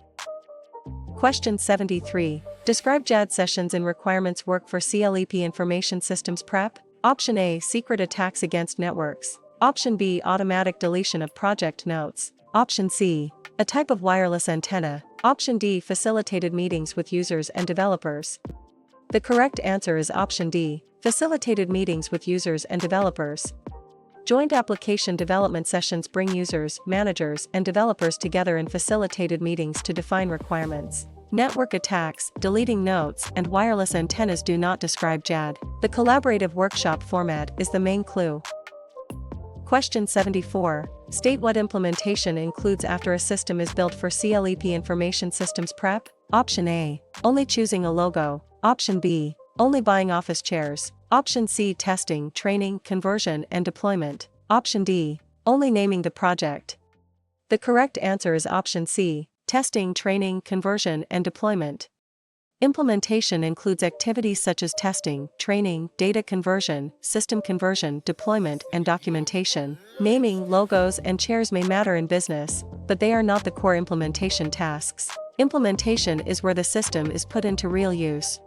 Question 73. Describe JAD sessions in requirements work for CLEP Information Systems Prep. Option A. Secret attacks against networks. Option B. Automatic deletion of project notes. Option C. A type of wireless antenna. Option D. Facilitated meetings with users and developers. The correct answer is option D. Facilitated meetings with users and developers. Joint application development sessions bring users, managers, and developers together in facilitated meetings to define requirements. Network attacks, deleting notes, and wireless antennas do not describe JAD. The collaborative workshop format is the main clue. Question 74. State what implementation includes after a system is built for CLEP Information Systems Prep. Option A. Only choosing a logo. Option B. Only buying office chairs. Option C. Testing, training, conversion, and deployment. Option D. Only naming the project. The correct answer is option C. Testing, training, conversion, and deployment. Implementation includes activities such as testing, training, data conversion, system conversion, deployment, and documentation. Naming, logos, and chairs may matter in business, but they are not the core implementation tasks. Implementation is where the system is put into real use.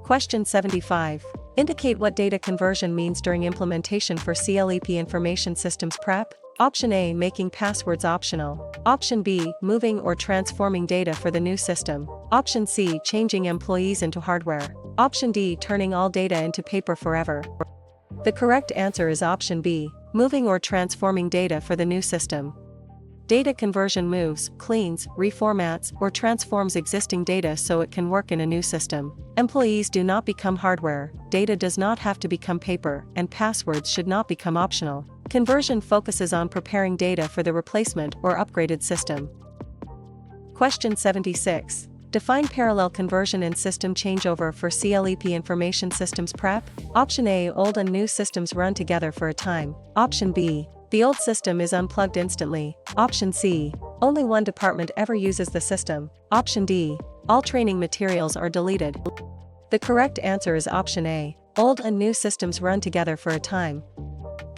Question 75. Indicate what data conversion means during implementation for CLEP Information Systems Prep. Option A. Making passwords optional. Option B. Moving or transforming data for the new system. Option C. Changing employees into hardware. Option D. Turning all data into paper forever. The correct answer is option B. Moving or transforming data for the new system. Data conversion moves, cleans, reformats, or transforms existing data so it can work in a new system. Employees do not become hardware, data does not have to become paper, and passwords should not become optional. Conversion focuses on preparing data for the replacement or upgraded system. Question 76. Define parallel conversion and system changeover for CLEP Information Systems Prep. Option A. Old and new systems run together for a time. Option B. The old system is unplugged instantly. Option C. Only one department ever uses the system. Option D. All training materials are deleted. The correct answer is option A. Old and new systems run together for a time.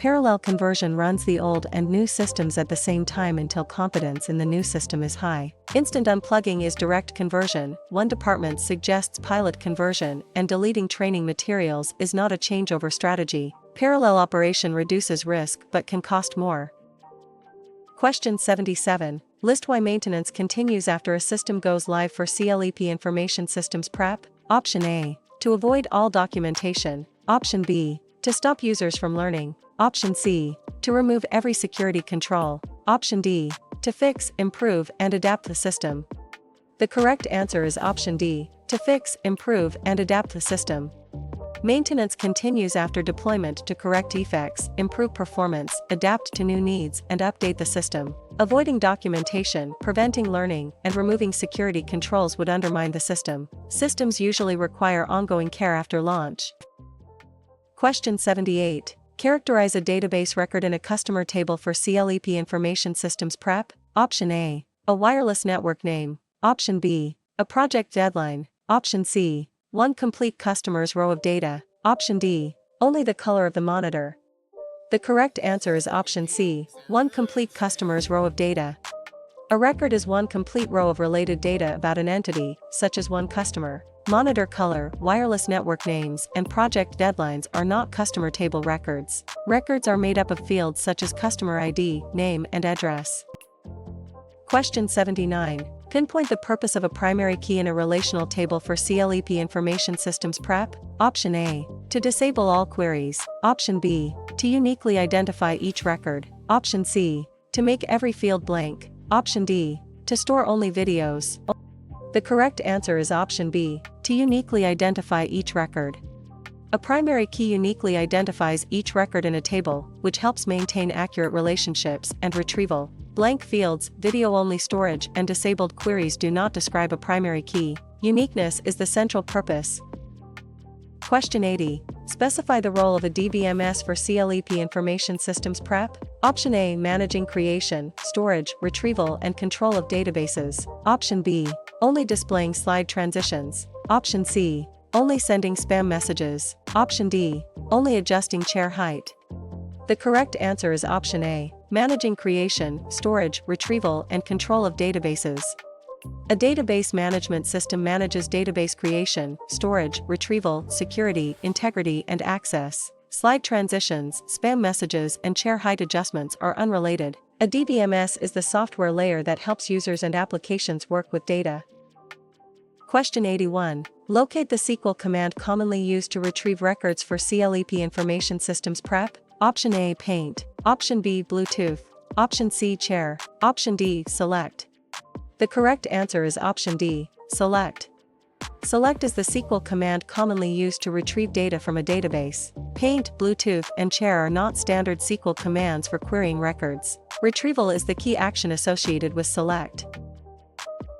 Parallel conversion runs the old and new systems at the same time until confidence in the new system is high. Instant unplugging is direct conversion. One department suggests pilot conversion, and deleting training materials is not a changeover strategy. Parallel operation reduces risk but can cost more. Question 77. List why maintenance continues after a system goes live for CLEP Information Systems Prep. Option A. To avoid all documentation. Option B. To stop users from learning. Option C. To remove every security control. Option D. To fix, improve, and adapt the system. The correct answer is option D. To fix, improve, and adapt the system. Maintenance continues after deployment to correct defects, improve performance, adapt to new needs, and update the system. Avoiding documentation, preventing learning, and removing security controls would undermine the system. Systems usually require ongoing care after launch. Question 78. Characterize a database record in a customer table for CLEP Information Systems Prep. Option A. A wireless network name. Option B. A project deadline. Option C. One complete customer's row of data. Option D. Only the color of the monitor. The correct answer is option C. One complete customer's row of data. A record is one complete row of related data about an entity, such as one customer. Monitor color, wireless network names, and project deadlines are not customer table records. Records are made up of fields such as customer ID, name, and address. Question 79. Pinpoint the purpose of a primary key in a relational table for CLEP Information Systems Prep. Option A. To disable all queries. Option B. To uniquely identify each record. Option C. To make every field blank. Option D. To store only videos. The correct answer is option B. To uniquely identify each record. A primary key uniquely identifies each record in a table, which helps maintain accurate relationships and retrieval. Blank fields, video-only storage, and disabled queries do not describe a primary key. Uniqueness is the central purpose. Question 80. Specify the role of a DBMS for CLEP Information Systems Prep. Option A. Managing creation, storage, retrieval, and control of databases. Option B. Only displaying slide transitions. Option C. Only sending spam messages. Option D. Only adjusting chair height. The correct answer is option A. Managing creation, storage, retrieval, and control of databases. A database management system manages database creation, storage, retrieval, security, integrity, and access. Slide transitions, spam messages, and chair height adjustments are unrelated. A DBMS is the software layer that helps users and applications work with data. Question 81. Locate the SQL command commonly used to retrieve records for CLEP Information Systems Prep. Option A. Paint. Option B. Bluetooth. Option C. Chair. Option D. Select. The correct answer is option D. Select. Select is the SQL command commonly used to retrieve data from a database. Paint, Bluetooth, and Chair are not standard SQL commands for querying records. Retrieval is the key action associated with select.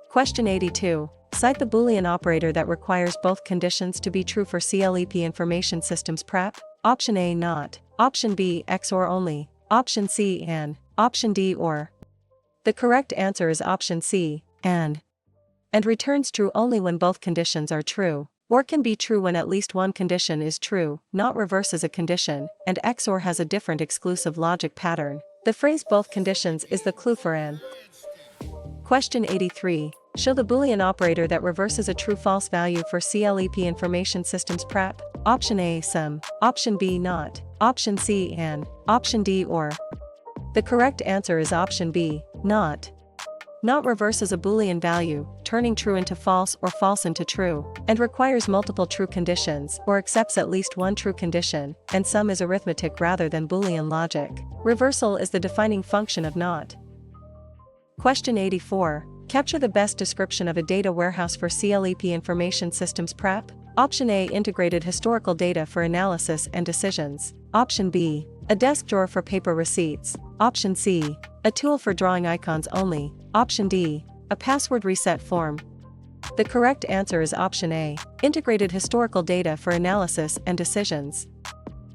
Question 82. Cite the Boolean operator that requires both conditions to be true for CLEP Information Systems Prep. Option A. Not. Option B. XOR only. Option C. And. Option D. Or. The correct answer is option C. And returns true only when both conditions are true. Or can be true when at least one condition is true, not reverses a condition, and XOR has a different exclusive logic pattern. The phrase both conditions is the clue for and. Question 83. Show the Boolean operator that reverses a true-false value for CLEP Information Systems Prep. Option A. Some. Option B. Not. Option C. And. Option D. Or. The correct answer is option B. Not. Not reverses a Boolean value, turning true into false or false into true, and requires multiple true conditions or accepts at least one true condition, and some is arithmetic rather than Boolean logic. Reversal is the defining function of not. Question 84. Capture the best description of a data warehouse for CLEP Information Systems Prep. Option A. Integrated historical data for analysis and decisions. Option B. A desk drawer for paper receipts. Option C. A tool for drawing icons only. Option D. A password reset form. The correct answer is option A. Integrated historical data for analysis and decisions.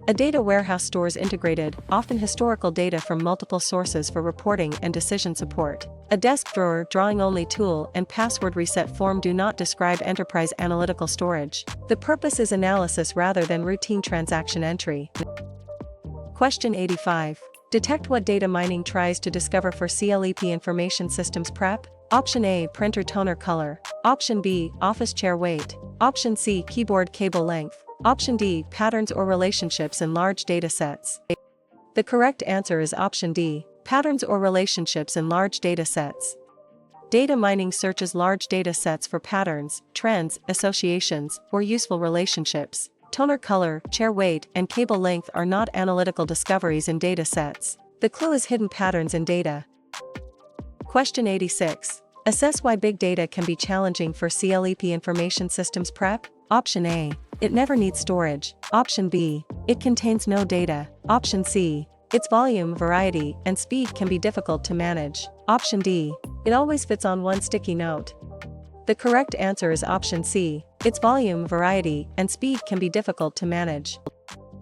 A data warehouse stores integrated, often historical data from multiple sources for reporting and decision support. A desk drawer, drawing-only tool, and password reset form do not describe enterprise analytical storage. The purpose is analysis rather than routine transaction entry. Question 85. Detect what data mining tries to discover for CLEP Information Systems Prep. Option A. Printer toner color. Option B. Office chair weight. Option C. Keyboard cable length. Option D. Patterns or relationships in large data sets. The correct answer is option D. Patterns or relationships in large data sets. Data mining searches large data sets for patterns, trends, associations, or useful relationships. Toner color, chair weight, and cable length are not analytical discoveries in data sets. The clue is hidden patterns in data. Question 86. Assess why big data can be challenging for CLEP Information Systems prep. Option A. It never needs storage. Option B. It contains no data. Option C. Its volume, variety, and speed can be difficult to manage. Option D. It always fits on one sticky note. The correct answer is option C. Its volume, variety, and speed can be difficult to manage.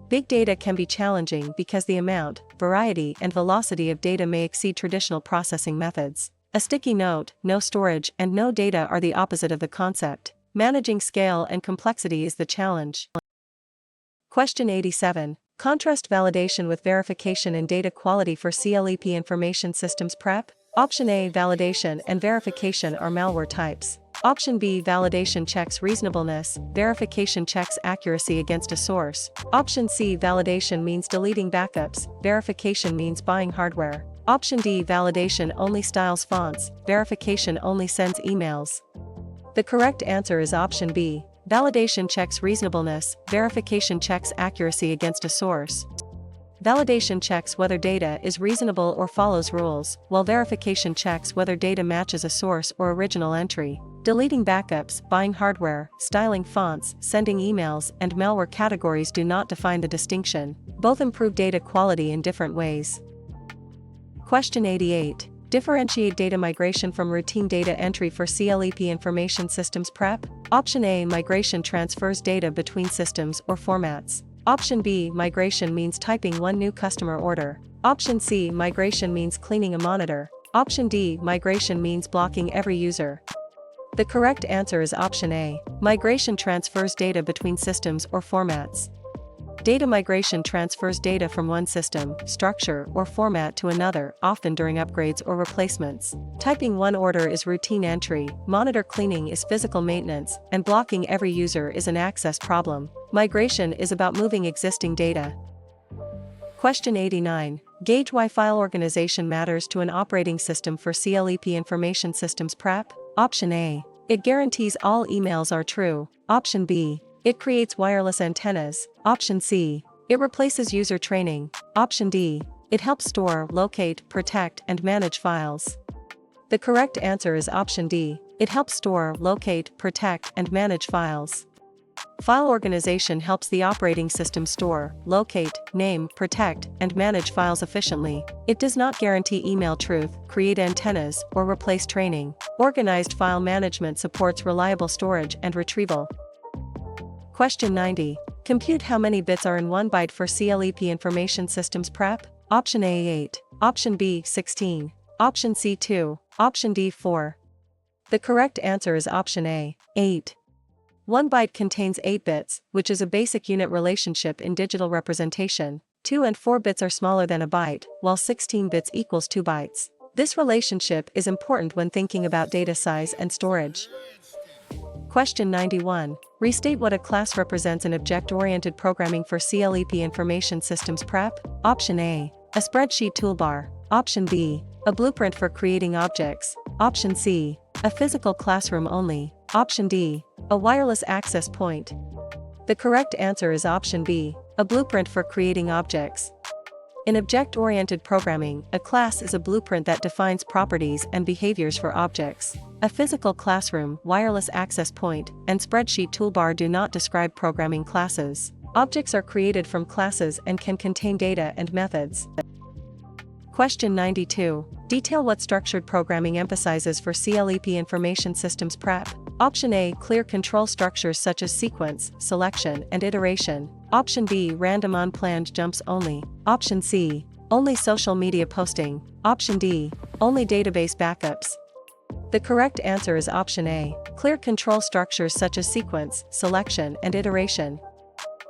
Big data can be challenging because the amount, variety, and velocity of data may exceed traditional processing methods. A sticky note, no storage, and no data are the opposite of the concept. Managing scale and complexity is the challenge. Question 87. Contrast validation with verification in data quality for CLEP Information Systems prep. Option A. Validation and verification are malware types. Option B. Validation checks reasonableness, verification checks accuracy against a source. Option C. Validation means deleting backups, verification means buying hardware. Option D. Validation only styles fonts, verification only sends emails. The correct answer is option B. Validation checks reasonableness, verification checks accuracy against a source. Validation checks whether data is reasonable or follows rules, while verification checks whether data matches a source or original entry. Deleting backups, buying hardware, styling fonts, sending emails, and malware categories do not define the distinction. Both improve data quality in different ways. Question 88. Differentiate data migration from routine data entry for CLEP Information Systems prep. Option A. Migration transfers data between systems or formats. Option B. Migration means typing one new customer order. Option C. Migration means cleaning a monitor. Option D. Migration means blocking every user. The correct answer is option A. Migration transfers data between systems or formats. Data migration transfers data from one system, structure, or format to another, often during upgrades or replacements. Typing one order is routine entry, monitor cleaning is physical maintenance, and blocking every user is an access problem. Migration is about moving existing data. Question 89. Gauge why file organization matters to an operating system for CLEP Information Systems prep. Option A. It guarantees all emails are true. Option B. It creates wireless antennas. Option C. It replaces user training. Option D. It helps store, locate, protect, and manage files. The correct answer is option D. It helps store, locate, protect, and manage files. File organization helps the operating system store, locate, name, protect, and manage files efficiently. It does not guarantee email truth, create antennas, or replace training. Organized file management supports reliable storage and retrieval. Question 90. Compute how many bits are in 1 byte for CLEP Information Systems prep. Option A 8. Option B 16. Option C 2. Option D 4. The correct answer is option A 8. 1 byte contains 8 bits, which is a basic unit relationship in digital representation. 2 and 4 bits are smaller than a byte, while 16 bits equals 2 bytes. This relationship is important when thinking about data size and storage. Question 91. Restate what a class represents in object-oriented programming for CLEP Information Systems prep. Option A. A spreadsheet toolbar. Option B. A blueprint for creating objects. Option C. A physical classroom only. Option D. A wireless access point. The correct answer is option B. A blueprint for creating objects. In object-oriented programming, a class is a blueprint that defines properties and behaviors for objects. A physical classroom, wireless access point, and spreadsheet toolbar do not describe programming classes. Objects are created from classes and can contain data and methods. Question 92. Detail what structured programming emphasizes for CLEP Information Systems prep. Option A. Clear control structures such as sequence, selection, and iteration. Option B. Random unplanned jumps only. Option C. Only social media posting. Option D. Only database backups. The correct answer is option A. Clear control structures such as sequence, selection, and iteration.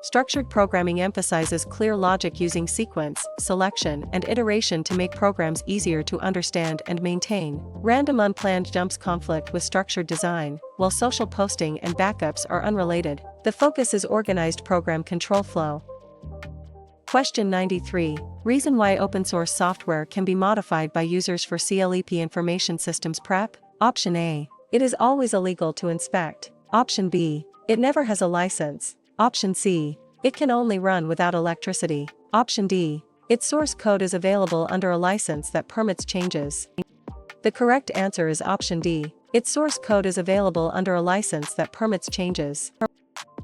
Structured programming emphasizes clear logic using sequence, selection, and iteration to make programs easier to understand and maintain. Random unplanned jumps conflict with structured design, while social posting and backups are unrelated. The focus is organized program control flow. Question 93. Reason why open source software can be modified by users for CLEP Information Systems prep. Option A. It is always illegal to inspect. Option B. It never has a license. Option C. It can only run without electricity. Option D. Its source code is available under a license that permits changes. The correct answer is option D. Its source code is available under a license that permits changes.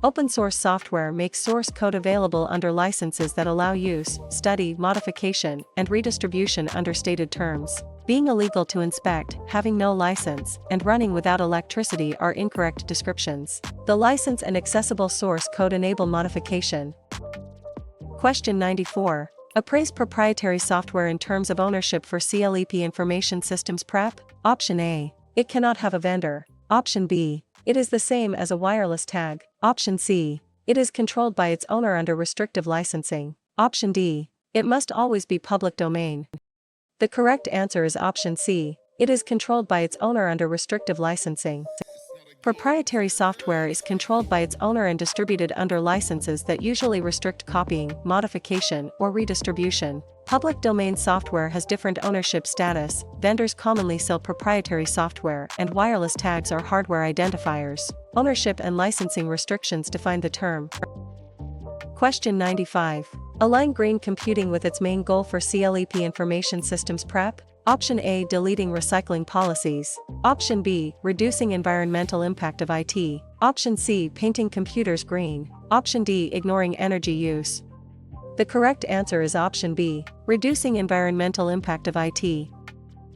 Open source software makes source code available under licenses that allow use, study, modification, and redistribution under stated terms. Being illegal to inspect, having no license, and running without electricity are incorrect descriptions. The license and accessible source code enable modification. Question 94. Appraise proprietary software in terms of ownership for CLEP Information Systems PrEP. Option A. It cannot have a vendor. Option B. It is the same as a wireless tag. Option C. It is controlled by its owner under restrictive licensing. Option D. It must always be public domain. The correct answer is option C. It is controlled by its owner under restrictive licensing. Proprietary software is controlled by its owner and distributed under licenses that usually restrict copying, modification, or redistribution. Public domain software has different ownership status. Vendors commonly sell proprietary software, and wireless tags are hardware identifiers. Ownership and licensing restrictions define the term. Question 95. Align green computing with its main goal for CLEP Information Systems PrEP. Option A. Deleting recycling policies. Option B. Reducing environmental impact of IT. Option C. Painting computers green. Option D. Ignoring energy use. The correct answer is option B. Reducing environmental impact of IT.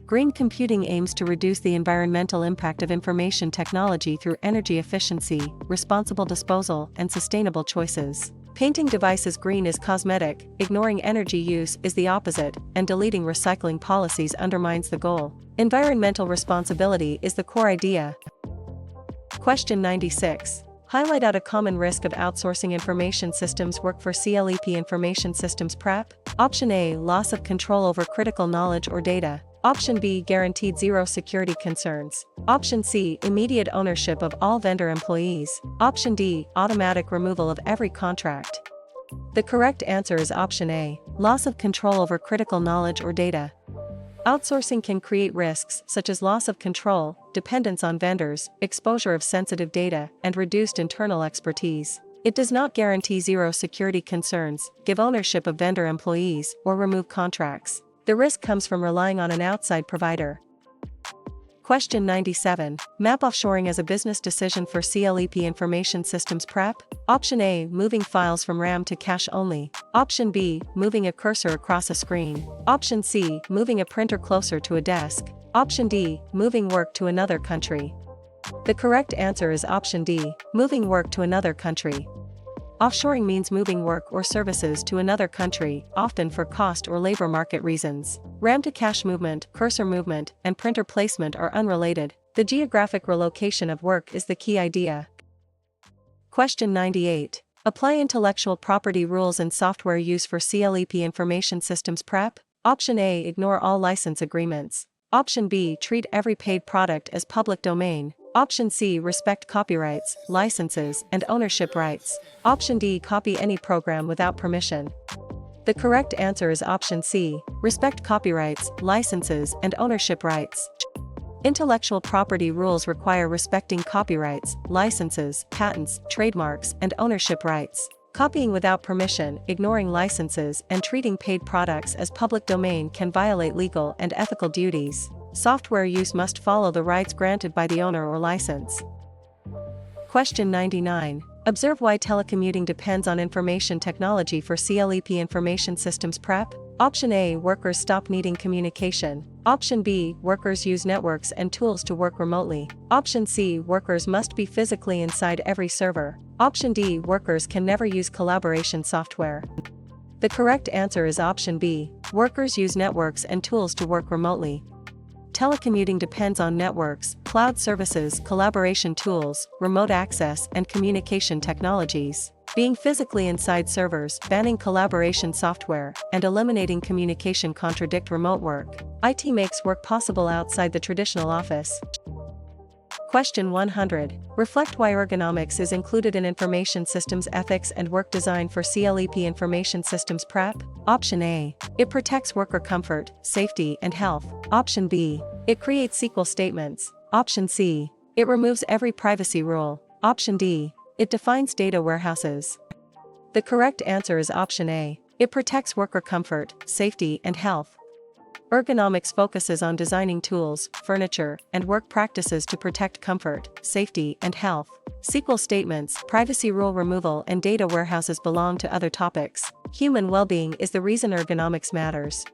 Green computing aims to reduce the environmental impact of information technology through energy efficiency, responsible disposal, and sustainable choices. Painting devices green is cosmetic, ignoring energy use is the opposite, and deleting recycling policies undermines the goal. Environmental responsibility is the core idea. Question 96. Highlight out a common risk of outsourcing information systems work for CLEP Information Systems PrEP. Option A. Loss of control over critical knowledge or data. Option B. Guaranteed zero security concerns. Option C. Immediate ownership of all vendor employees. Option D. Automatic removal of every contract. The correct answer is option A. Loss of control over critical knowledge or data. Outsourcing can create risks such as loss of control, dependence on vendors, exposure of sensitive data, and reduced internal expertise. It does not guarantee zero security concerns, give ownership of vendor employees, or remove contracts. The risk comes from relying on an outside provider. Question 97. Map offshoring as a business decision for CLEP Information Systems PrEP. Option A. Moving files from RAM to cache only. Option B. Moving a cursor across a screen. Option C. Moving a printer closer to a desk. Option D. Moving work to another country. The correct answer is option D. Moving work to another country. Offshoring means moving work or services to another country, often for cost or labor market reasons. RAM to cache movement, cursor movement, and printer placement are unrelated. The geographic relocation of work is the key idea. Question 98. Apply intellectual property rules in software use for CLEP Information Systems PrEP. Option A. Ignore all license agreements. Option B. Treat every paid product as public domain. Option C. Respect copyrights, licenses, and ownership rights. Option D. Copy any program without permission. The correct answer is option C. Respect copyrights, licenses, and ownership rights. Intellectual property rules require respecting copyrights, licenses, patents, trademarks, and ownership rights. Copying without permission, ignoring licenses, and treating paid products as public domain can violate legal and ethical duties. Software use must follow the rights granted by the owner or license. Question 99. Observe why telecommuting depends on information technology for CLEP Information Systems PrEP. Option A. Workers stop needing communication. Option B. Workers use networks and tools to work remotely. Option C. Workers must be physically inside every server. Option D. Workers can never use collaboration software. The correct answer is option B. Workers use networks and tools to work remotely. Telecommuting depends on networks, cloud services, collaboration tools, remote access, and communication technologies. Being physically inside servers, banning collaboration software, and eliminating communication contradict remote work. IT makes work possible outside the traditional office. Question 100. Reflect why ergonomics is included in information systems ethics and work design for CLEP Information Systems PrEP. Option A. It protects worker comfort, safety, and health. Option B. It creates SQL statements. Option C. It removes every privacy rule. Option D. It defines data warehouses. The correct answer is option A. It protects worker comfort, safety, and health. Ergonomics focuses on designing tools, furniture, and work practices to protect comfort, safety, and health. SQL statements, privacy rule removal, and data warehouses belong to other topics. Human well-being is the reason ergonomics matters.